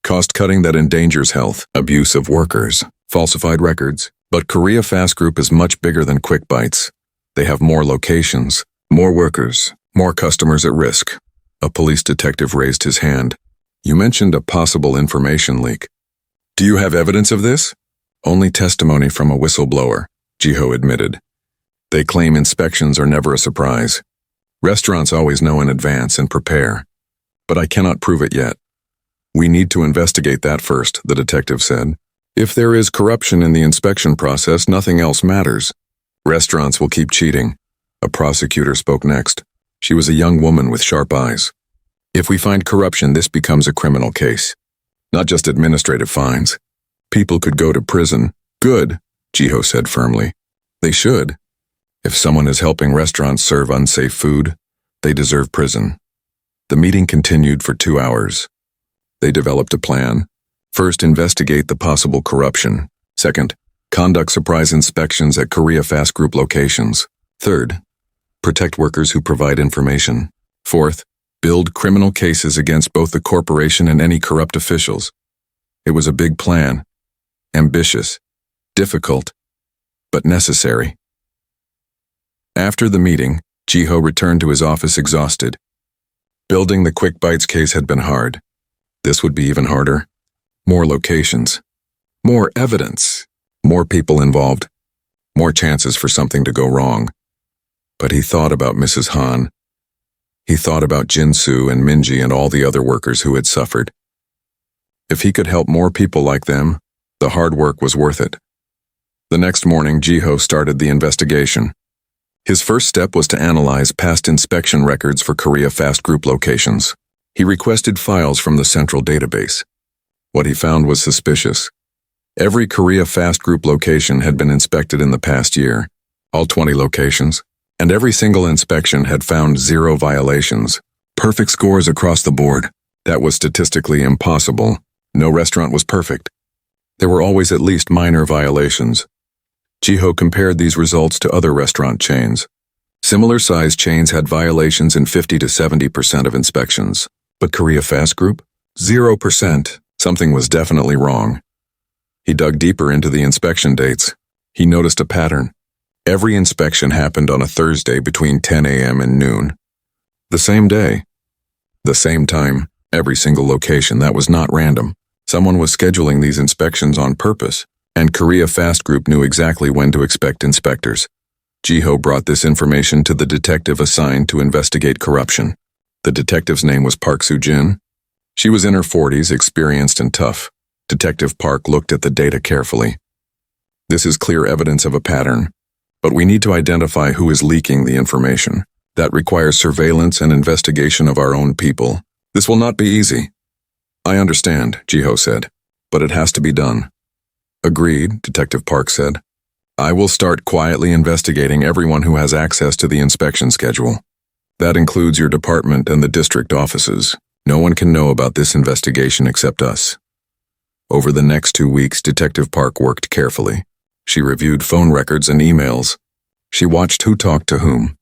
Cost-cutting that endangers health, abuse of workers, falsified records. But Korea Fast Group is much bigger than quick bites. They have more locations, more workers, more customers at risk. A police detective raised his hand. You mentioned a possible information leak. Do you have evidence of this? Only testimony from a whistleblower, Jiho admitted. They claim inspections are never a surprise. Restaurants always know in advance and prepare. But I cannot prove it yet. We need to investigate that first, the detective said. If there is corruption in the inspection process, nothing else matters. Restaurants will keep cheating. A prosecutor spoke next. She was a young woman with sharp eyes. If we find corruption, this becomes a criminal case. Not just administrative fines. People could go to prison. Good, Jiho said firmly. They should. If someone is helping restaurants serve unsafe food, they deserve prison. The meeting continued for 2 hours. They developed a plan. First, investigate the possible corruption. Second, conduct surprise inspections at Korea Fast Group locations. Third, protect workers who provide information. Fourth, build criminal cases against both the corporation and any corrupt officials. It was a big plan. Ambitious. Difficult. But necessary. After the meeting, Jiho returned to his office exhausted. Building the quick bites case had been hard. This would be even harder. More locations. More evidence. More people involved. More chances for something to go wrong. But he thought about Mrs. Han. He thought about Jinsu and Minji and all the other workers who had suffered. If he could help more people like them, the hard work was worth it. The next morning, Jiho started the investigation. His first step was to analyze past inspection records for Korea Fast Group locations. He requested files from the central database. What he found was suspicious. Every Korea Fast Group location had been inspected in the past year, all 20 locations, and every single inspection had found 0 violations, perfect scores across the board. That was statistically impossible. No restaurant was perfect. There were always at least minor violations. Jiho compared these results to other restaurant chains. Similar-sized chains had violations in 50 to 70% of inspections. But Korea Fast Group? 0%. Something was definitely wrong. He dug deeper into the inspection dates. He noticed a pattern. Every inspection happened on a Thursday between 10 a.m. and noon. The same day. The same time. Every single location. That was not random. Someone was scheduling these inspections on purpose. And Korea Fast Group knew exactly when to expect inspectors. Jiho brought this information to the detective assigned to investigate corruption. The detective's name was Park Soo-jin. She was in her 40s, experienced and tough. Detective Park looked at the data carefully. This is clear evidence of a pattern, but we need to identify who is leaking the information. That requires surveillance and investigation of our own people. This will not be easy. I understand, Jiho said, but it has to be done. Agreed, Detective Park said. I will start quietly investigating everyone who has access to the inspection schedule. That includes your department and the district offices. No one can know about this investigation except us. Over the next 2 weeks, Detective Park worked carefully. She reviewed phone records and emails. She watched who talked to whom.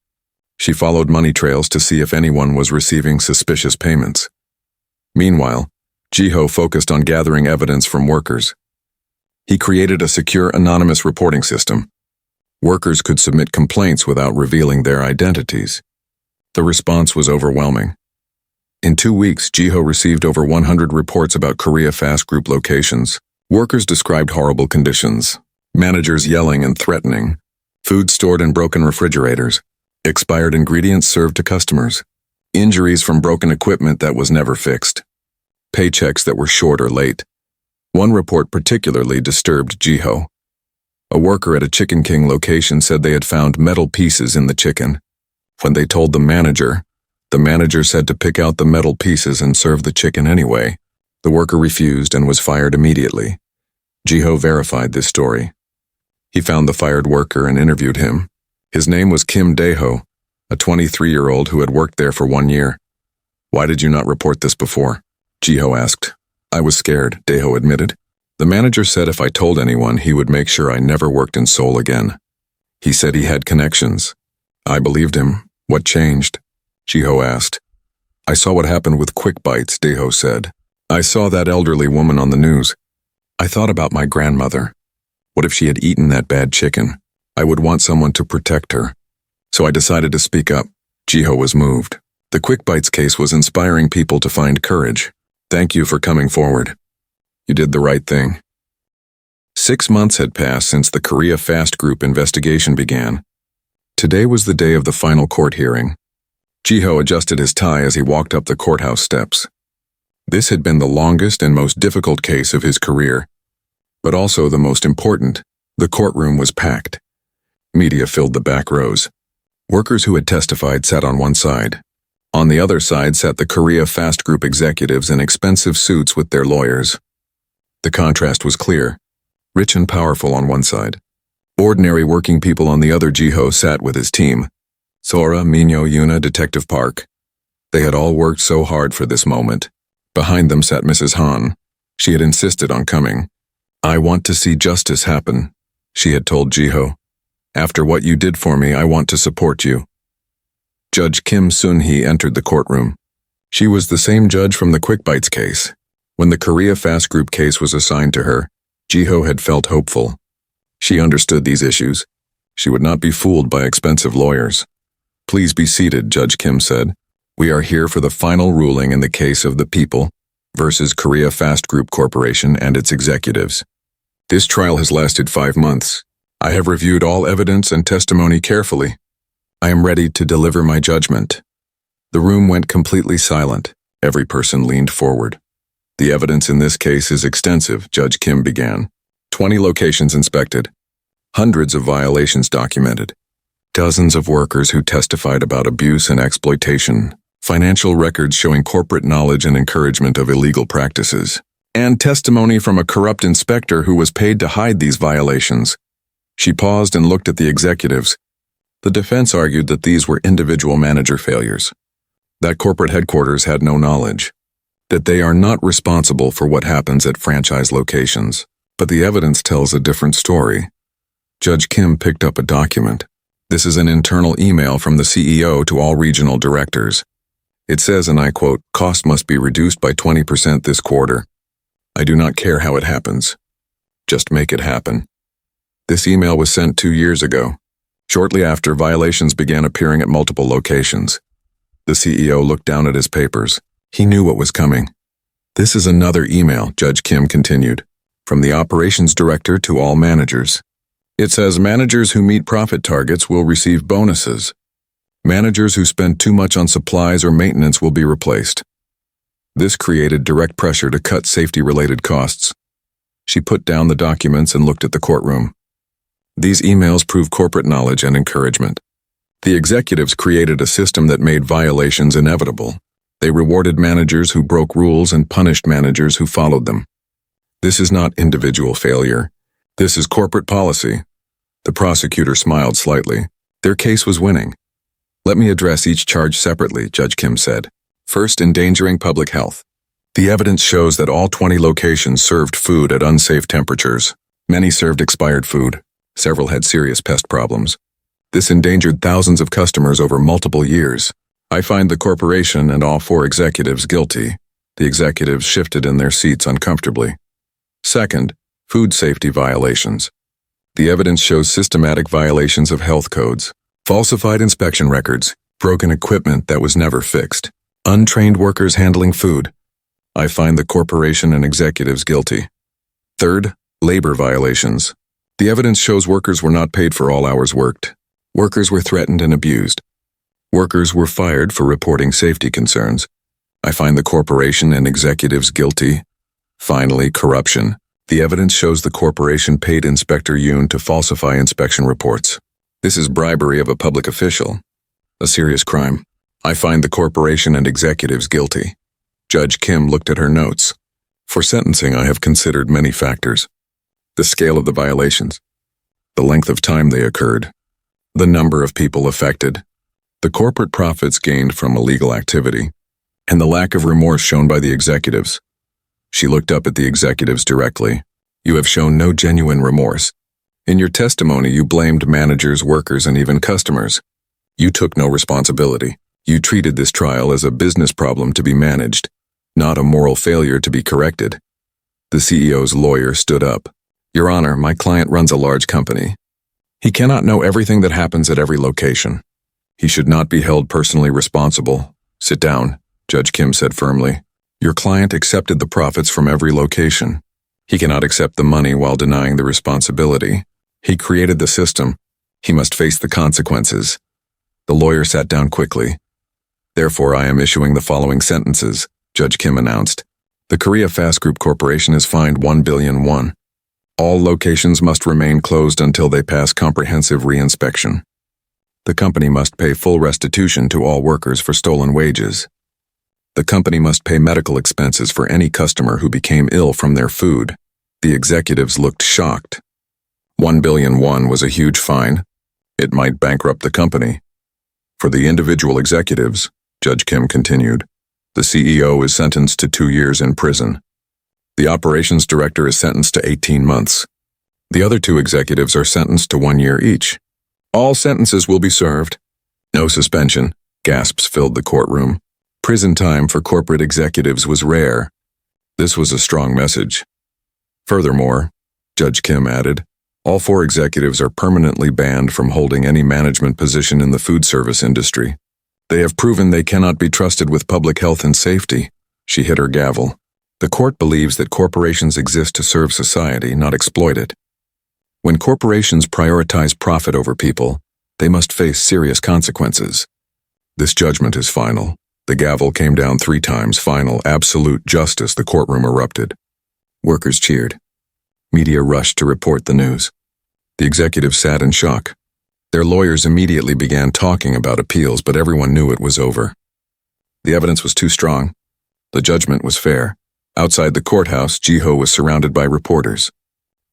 She followed money trails to see if anyone was receiving suspicious payments. Meanwhile, Jiho focused on gathering evidence from workers. He created a secure anonymous reporting system. Workers could submit complaints without revealing their identities. The response was overwhelming. In 2 weeks, Jiho received over 100 reports about Korea Fast Group locations. Workers described horrible conditions, managers yelling and threatening, food stored in broken refrigerators, expired ingredients served to customers, injuries from broken equipment that was never fixed, paychecks that were short or late. One report particularly disturbed Jiho. A worker at a Chicken King location said they had found metal pieces in the chicken. When they told the manager said to pick out the metal pieces and serve the chicken anyway. The worker refused and was fired immediately. Jiho verified this story. He found the fired worker and interviewed him. His name was Kim Dae-ho, a 23-year-old who had worked there for 1 year. Why did you not report this before? Jiho asked. I was scared, Dae-ho admitted. The manager said if I told anyone, he would make sure I never worked in Seoul again. He said he had connections. I believed him. What changed? Jiho asked. I saw what happened with Quick Bites, Dae-ho said. I saw that elderly woman on the news. I thought about my grandmother. What if she had eaten that bad chicken? I would want someone to protect her. So I decided to speak up. Jiho was moved. The Quick Bites case was inspiring people to find courage. Thank you for coming forward. You did the right thing. 6 months had passed since the Korea Fast Group investigation began. Today was the day of the final court hearing. Jiho adjusted his tie as he walked up the courthouse steps. This had been the longest and most difficult case of his career, but also the most important. The courtroom was packed. Media filled the back rows. Workers who had testified sat on one side. On the other side sat the Korea Fast Group executives in expensive suits with their lawyers. The contrast was clear. Rich and powerful on one side. Ordinary working people on the other. Jiho sat with his team. Sora, Minyo, Yuna, Detective Park. They had all worked so hard for this moment. Behind them sat Mrs. Han. She had insisted on coming. I want to see justice happen, she had told Jiho. After what you did for me, I want to support you. Judge Kim Sun-hee entered the courtroom. She was the same judge from the Quick Bites case. When the Korea Fast Group case was assigned to her, Jiho had felt hopeful. She understood these issues. She would not be fooled by expensive lawyers. Please be seated, Judge Kim said. We are here for the final ruling in the case of the People versus Korea Fast Group Corporation and its executives. This trial has lasted 5 months. I have reviewed all evidence and testimony carefully. I am ready to deliver my judgment. The room went completely silent. Every person leaned forward. The evidence in this case is extensive, Judge Kim began. 20 locations inspected. Hundreds of violations documented. Dozens of workers who testified about abuse and exploitation. Financial records showing corporate knowledge and encouragement of illegal practices. And testimony from a corrupt inspector who was paid to hide these violations. She paused and looked at the executives. The defense argued that these were individual manager failures. That corporate headquarters had no knowledge. That they are not responsible for what happens at franchise locations. But the evidence tells a different story. Judge Kim picked up a document. This is an internal email from the CEO to all regional directors. It says, and I quote, "Cost must be reduced by 20% this quarter. I do not care how it happens. Just make it happen." This email was sent 2 years ago. Shortly after, violations began appearing at multiple locations. The CEO looked down at his papers. He knew what was coming. This is another email, Judge Kim continued. from the operations director to all managers. It says managers who meet profit targets will receive bonuses. Managers who spend too much on supplies or maintenance will be replaced. This created direct pressure to cut safety-related costs. She put down the documents and looked at the courtroom. These emails prove corporate knowledge and encouragement. The executives created a system that made violations inevitable. They rewarded managers who broke rules and punished managers who followed them. This is not individual failure. This is corporate policy. The prosecutor smiled slightly. Their case was winning. Let me address each charge separately, Judge Kim said. First, endangering public health. The evidence shows that all 20 locations served food at unsafe temperatures. Many served expired food. Several had serious pest problems. This endangered thousands of customers over multiple years. I find the corporation and all 4 executives guilty. The executives shifted in their seats uncomfortably. Second, food safety violations. The evidence shows systematic violations of health codes, falsified inspection records, broken equipment that was never fixed, untrained workers handling food. I find the corporation and executives guilty. Third, labor violations. The evidence shows workers were not paid for all hours worked. Workers were threatened and abused. Workers were fired for reporting safety concerns. I find the corporation and executives guilty. Finally, corruption. The evidence shows the corporation paid Inspector Yoon to falsify inspection reports. This is bribery of a public official, a serious crime. I find the corporation and executives guilty. Judge Kim looked at her notes. For sentencing, I have considered many factors. The scale of the violations, the length of time they occurred, the number of people affected, the corporate profits gained from illegal activity, and the lack of remorse shown by the executives. She looked up at the executives directly. You have shown no genuine remorse. In your testimony, you blamed managers, workers, and even customers. You took no responsibility. You treated this trial as a business problem to be managed, not a moral failure to be corrected. The CEO's lawyer stood up. Your Honor, my client runs a large company. He cannot know everything that happens at every location. He should not be held personally responsible. Sit down, Judge Kim said firmly. Your client accepted the profits from every location. He cannot accept the money while denying the responsibility. He created the system. He must face the consequences. The lawyer sat down quickly. Therefore, I am issuing the following sentences, Judge Kim announced. The Korea Fast Group Corporation is fined 1 billion won. All locations must remain closed until they pass comprehensive reinspection. The company must pay full restitution to all workers for stolen wages. The company must pay medical expenses for any customer who became ill from their food. The executives looked shocked. 1 billion won was a huge fine. It might bankrupt the company. For the individual executives, Judge Kim continued, the CEO is sentenced to 2 years in prison. The operations director is sentenced to 18 months. The other 2 executives are sentenced to 1 year each. All sentences will be served. No suspension. Gasps filled the courtroom. Prison time for corporate executives was rare. This was a strong message. Furthermore, Judge Kim added, all 4 executives are permanently banned from holding any management position in the food service industry. They have proven they cannot be trusted with public health and safety. She hit her gavel. The court believes that corporations exist to serve society, not exploit it. When corporations prioritize profit over people, they must face serious consequences. This judgment is final. The gavel came down 3 times. Final, absolute justice. The courtroom erupted. Workers cheered. Media rushed to report the news. The executives sat in shock. Their lawyers immediately began talking about appeals, but everyone knew it was over. The evidence was too strong. The judgment was fair. Outside the courthouse, Ji-ho was surrounded by reporters.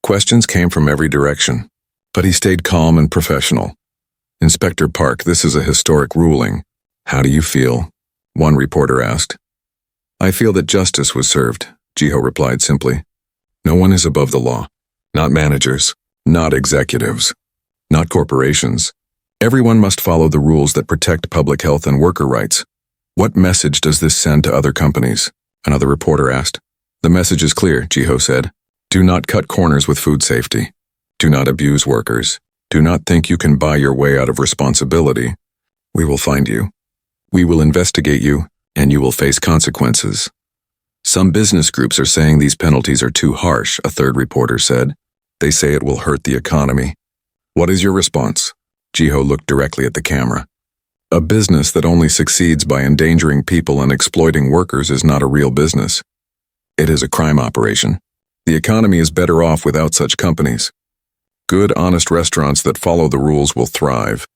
Questions came from every direction, but he stayed calm and professional. Inspector Park, this is a historic ruling. How do you feel? One reporter asked. I feel that justice was served, Ji-ho replied simply. No one is above the law. Not managers, not executives, not corporations. Everyone must follow the rules that protect public health and worker rights. What message does this send to other companies? Another reporter asked. The message is clear, Ji-ho said. Do not cut corners with food safety. Do not abuse workers. Do not think you can buy your way out of responsibility. We will find you. We will investigate you, and you will face consequences. Some business groups are saying these penalties are too harsh, a third reporter said. They say it will hurt the economy. What is your response? Jiho looked directly at the camera. A business that only succeeds by endangering people and exploiting workers is not a real business. It is a crime operation. The economy is better off without such companies. Good, honest restaurants that follow the rules will thrive.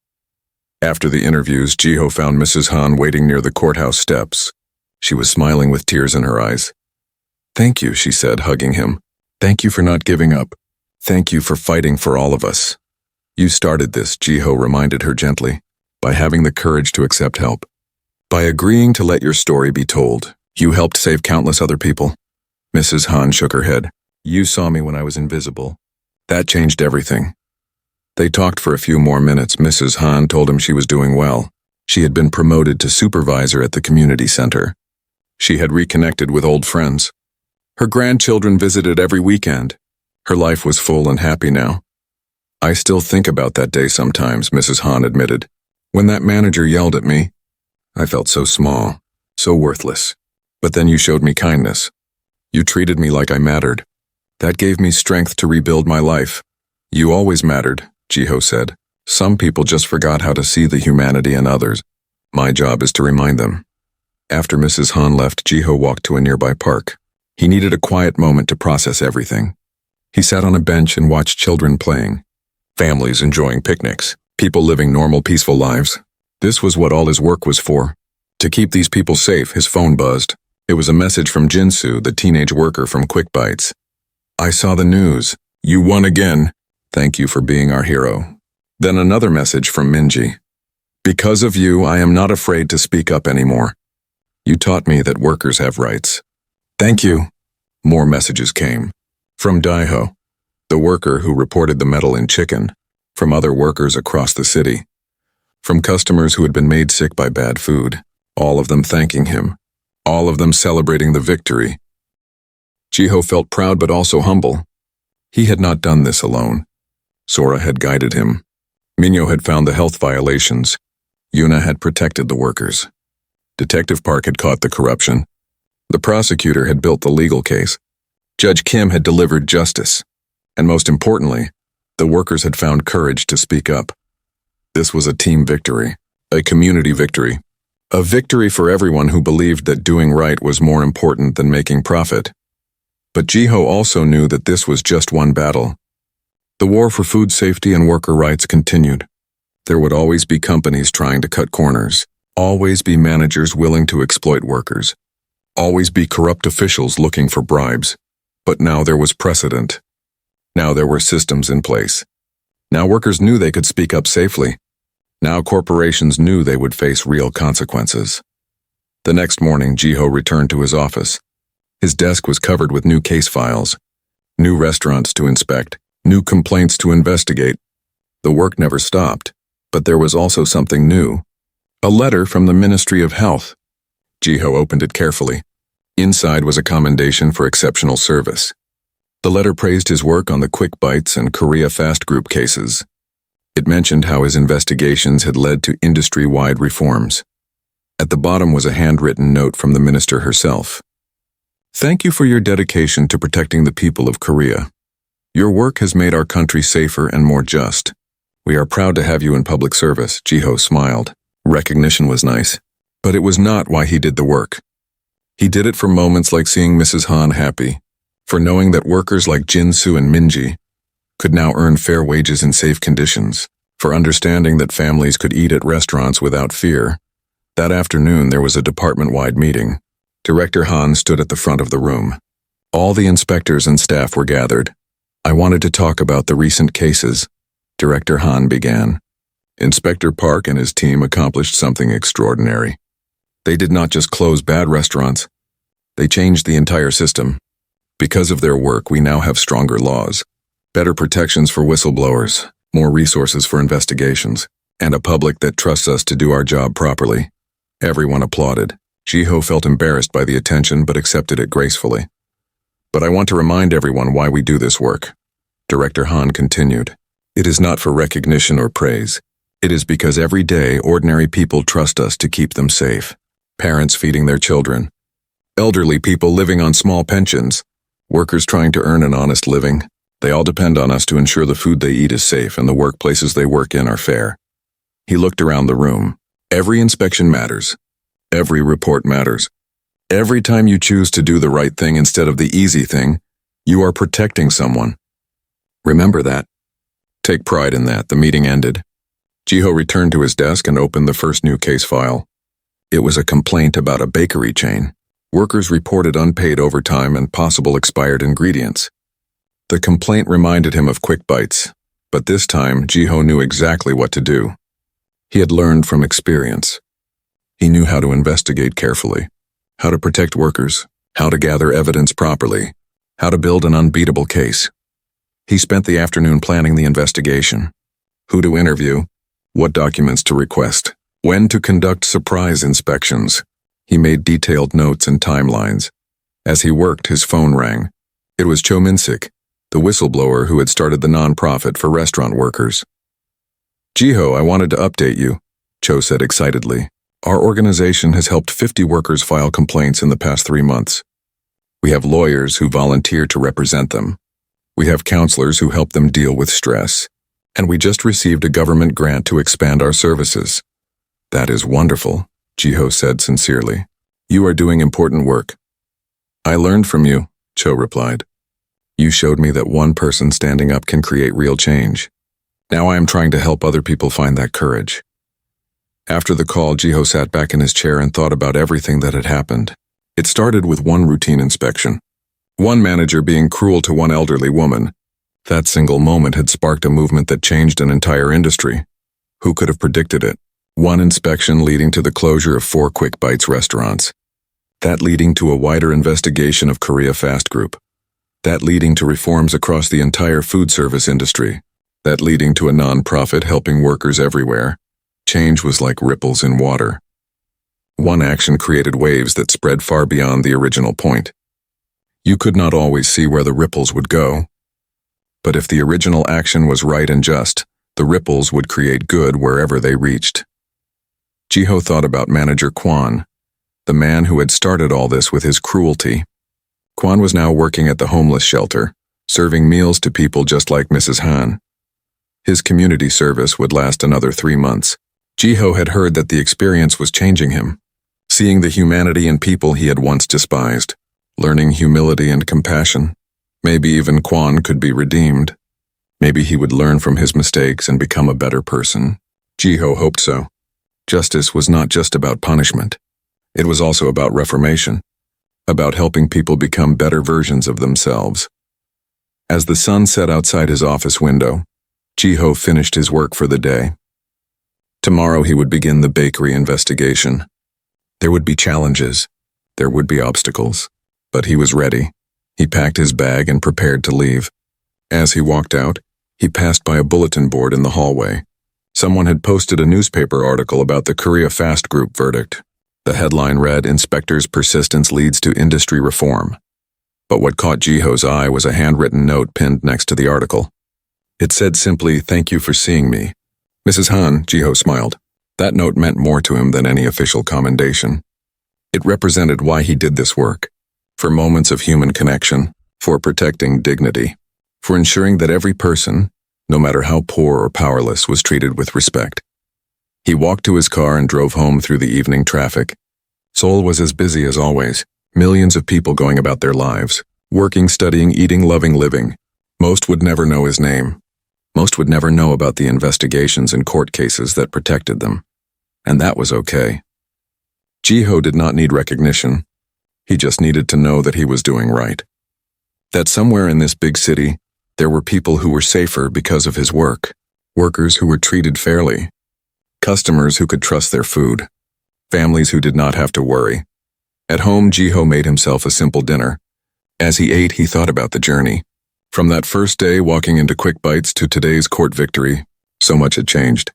After the interviews, Jiho found Mrs. Han waiting near the courthouse steps. She was smiling with tears in her eyes. Thank you, she said, hugging him. Thank you for not giving up. Thank you for fighting for all of us. You started this, Jiho reminded her gently, by having the courage to accept help. By agreeing to let your story be told, you helped save countless other people. Mrs. Han shook her head. You saw me when I was invisible. That changed everything. They talked for a few more minutes. Mrs. Han told him she was doing well. She had been promoted to supervisor at the community center. She had reconnected with old friends. Her grandchildren visited every weekend. Her life was full and happy now. I still think about that day sometimes, Mrs. Han admitted. When that manager yelled at me, I felt so small, so worthless. But then you showed me kindness. You treated me like I mattered. That gave me strength to rebuild my life. You always mattered, Jiho said. Some people just forgot how to see the humanity in others. My job is to remind them. After Mrs. Han left, Jiho walked to a nearby park. He needed a quiet moment to process everything. He sat on a bench and watched children playing. Families enjoying picnics. People living normal, peaceful lives. This was what all his work was for. To keep these people safe, his phone buzzed. It was a message from Jinsu, the teenage worker from Quick Bites. I saw the news. You won again. Thank you for being our hero. Then another message from Minji. Because of you, I am not afraid to speak up anymore. You taught me that workers have rights. Thank you. More messages came. From Daiho, the worker who reported the metal in chicken. From other workers across the city. From customers who had been made sick by bad food. All of them thanking him. All of them celebrating the victory. Jiho felt proud but also humble. He had not done this alone. Sora had guided him. Minyo had found the health violations. Yuna had protected the workers. Detective Park had caught the corruption. The prosecutor had built the legal case. Judge Kim had delivered justice. And most importantly, the workers had found courage to speak up. This was a team victory, a community victory, a victory for everyone who believed that doing right was more important than making profit. But Jiho also knew that this was just one battle. The war for food safety and worker rights continued. There would always be companies trying to cut corners, always be managers willing to exploit workers, always be corrupt officials looking for bribes. But now there was precedent. Now there were systems in place. Now workers knew they could speak up safely. Now corporations knew they would face real consequences. The next morning, Jiho returned to his office. His desk was covered with new case files, new restaurants to inspect, new complaints to investigate. The work never stopped, but there was also something new. A letter from the Ministry of Health. Jiho opened it carefully. Inside was a commendation for exceptional service. The letter praised his work on the Quick Bites and Korea Fast Group cases. It mentioned how his investigations had led to industry-wide reforms. At the bottom was a handwritten note from the minister herself. Thank you for your dedication to protecting the people of Korea. Your work has made our country safer and more just. We are proud to have you in public service, Jiho smiled. Recognition was nice, but it was not why he did the work. He did it for moments like seeing Mrs. Han happy, for knowing that workers like Jinsu and Minji could now earn fair wages in safe conditions, for understanding that families could eat at restaurants without fear. That afternoon there was a department-wide meeting. Director Han stood at the front of the room. All the inspectors and staff were gathered. I wanted to talk about the recent cases. Director Han began. Inspector Park and his team accomplished something extraordinary. They did not just close bad restaurants. They changed the entire system. Because of their work, we now have stronger laws, better protections for whistleblowers, more resources for investigations, and a public that trusts us to do our job properly. Everyone applauded. Jiho felt embarrassed by the attention but accepted it gracefully. But I want to remind everyone why we do this work. Director Han continued. It is not for recognition or praise. It is because every day ordinary people trust us to keep them safe. Parents feeding their children. Elderly people living on small pensions, workers trying to earn an honest living. They all depend on us to ensure the food they eat is safe and the workplaces they work in are fair. He looked around the room. Every inspection matters. Every report matters. Every time you choose to do the right thing instead of the easy thing, you are protecting someone. Remember that. Take pride in that. The meeting ended. Jiho returned to his desk and opened the first new case file. It was a complaint about a bakery chain. Workers reported unpaid overtime and possible expired ingredients. The complaint reminded him of Quick Bites, but this time Jiho knew exactly what to do. He had learned from experience. He knew how to investigate carefully, how to protect workers, how to gather evidence properly, how to build an unbeatable case. He spent the afternoon planning the investigation. Who to interview, what documents to request, when to conduct surprise inspections. He made detailed notes and timelines. As he worked, his phone rang. It was Cho Min-sik, the whistleblower who had started the non-profit for restaurant workers. Jiho, I wanted to update you, Cho said excitedly. Our organization has helped 50 workers file complaints in the past 3 months. We have lawyers who volunteer to represent them. We have counselors who help them deal with stress. And we just received a government grant to expand our services. That is wonderful, Jiho said sincerely. You are doing important work. I learned from you, Cho replied. You showed me that one person standing up can create real change. Now I am trying to help other people find that courage. After the call, Jiho sat back in his chair and thought about everything that had happened. It started with one routine inspection. One manager being cruel to one elderly woman. That single moment had sparked a movement that changed an entire industry. Who could have predicted it? One inspection leading to the closure of 4 Quick Bites restaurants. That leading to a wider investigation of Korea Fast Group. That leading to reforms across the entire food service industry. That leading to a non-profit helping workers everywhere. Change was like ripples in water. One action created waves that spread far beyond the original point. You could not always see where the ripples would go. But if the original action was right and just, the ripples would create good wherever they reached. Jiho thought about manager Kwon, the man who had started all this with his cruelty. Kwon was now working at the homeless shelter, serving meals to people just like Mrs. Han. His community service would last another 3 months. Jiho had heard that the experience was changing him, seeing the humanity in people he had once despised, learning humility and compassion. Maybe even Kwon could be redeemed. Maybe he would learn from his mistakes and become a better person. Jiho hoped so. Justice was not just about punishment. It was also about reformation, about helping people become better versions of themselves. As the sun set outside his office window, Jiho finished his work for the day. Tomorrow he would begin the bakery investigation. There would be challenges. There would be obstacles. But he was ready. He packed his bag and prepared to leave. As he walked out, he passed by a bulletin board in the hallway. Someone had posted a newspaper article about the Korea Fast Group verdict. The headline read, "Inspectors' persistence leads to industry reform." But what caught Jiho's eye was a handwritten note pinned next to the article. It said simply, "Thank you for seeing me." Mrs. Han, Jiho smiled. That note meant more to him than any official commendation. It represented why he did this work. For moments of human connection, for protecting dignity, for ensuring that every person, no matter how poor or powerless, was treated with respect. He walked to his car and drove home through the evening traffic. Seoul was as busy as always, millions of people going about their lives, working, studying, eating, loving, living. Most would never know his name. Most would never know about the investigations and court cases that protected them. And that was okay. Jiho did not need recognition. He just needed to know that he was doing right. That somewhere in this big city, there were people who were safer because of his work. Workers who were treated fairly. Customers who could trust their food. Families who did not have to worry. At home, Jiho made himself a simple dinner. As he ate, he thought about the journey. From that first day walking into Quick Bites to today's court victory, so much had changed.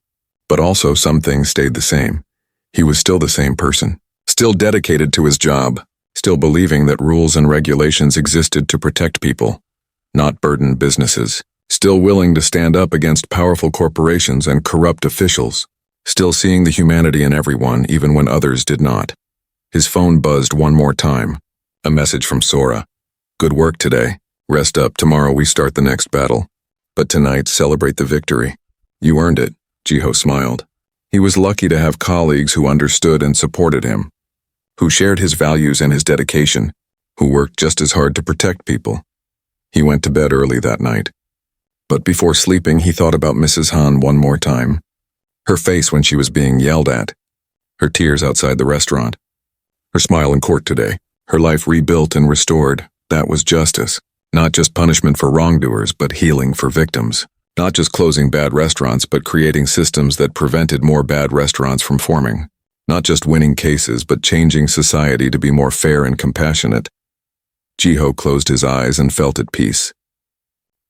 But also some things stayed the same. He was still the same person, still dedicated to his job, still believing that rules and regulations existed to protect people, not burden businesses, still willing to stand up against powerful corporations and corrupt officials, still seeing the humanity in everyone even when others did not. His phone buzzed one more time. A message from Sora. Good work today. Rest up, tomorrow we start the next battle. But tonight, celebrate the victory. You earned it, Jiho smiled. He was lucky to have colleagues who understood and supported him, who shared his values and his dedication, who worked just as hard to protect people. He went to bed early that night. But before sleeping, he thought about Mrs. Han one more time. Her face when she was being yelled at. Her tears outside the restaurant. Her smile in court today. Her life rebuilt and restored. That was justice. Not just punishment for wrongdoers, but healing for victims. Not just closing bad restaurants, but creating systems that prevented more bad restaurants from forming. Not just winning cases, but changing society to be more fair and compassionate. Jiho closed his eyes and felt at peace.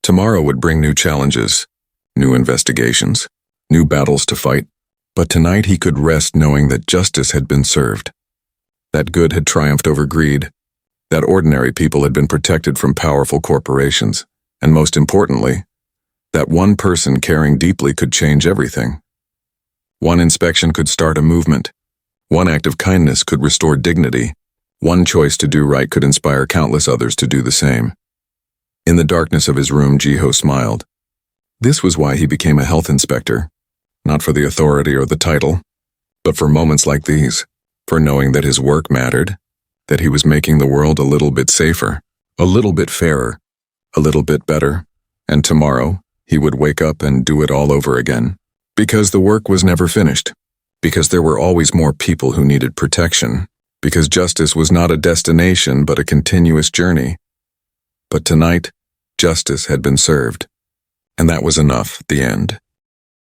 Tomorrow would bring new challenges, new investigations, new battles to fight. But tonight he could rest knowing that justice had been served. That good had triumphed over greed. That ordinary people had been protected from powerful corporations. And most importantly, that one person caring deeply could change everything. One inspection could start a movement. One act of kindness could restore dignity. One choice to do right could inspire countless others to do the same. In the darkness of his room, Jiho smiled. This was why he became a health inspector. Not for the authority or the title, but for moments like these, for knowing that his work mattered, that he was making the world a little bit safer, a little bit fairer, a little bit better, and tomorrow he would wake up and do it all over again. Because the work was never finished, because there were always more people who needed protection, because justice was not a destination but a continuous journey. But tonight, justice had been served, and that was enough, the end.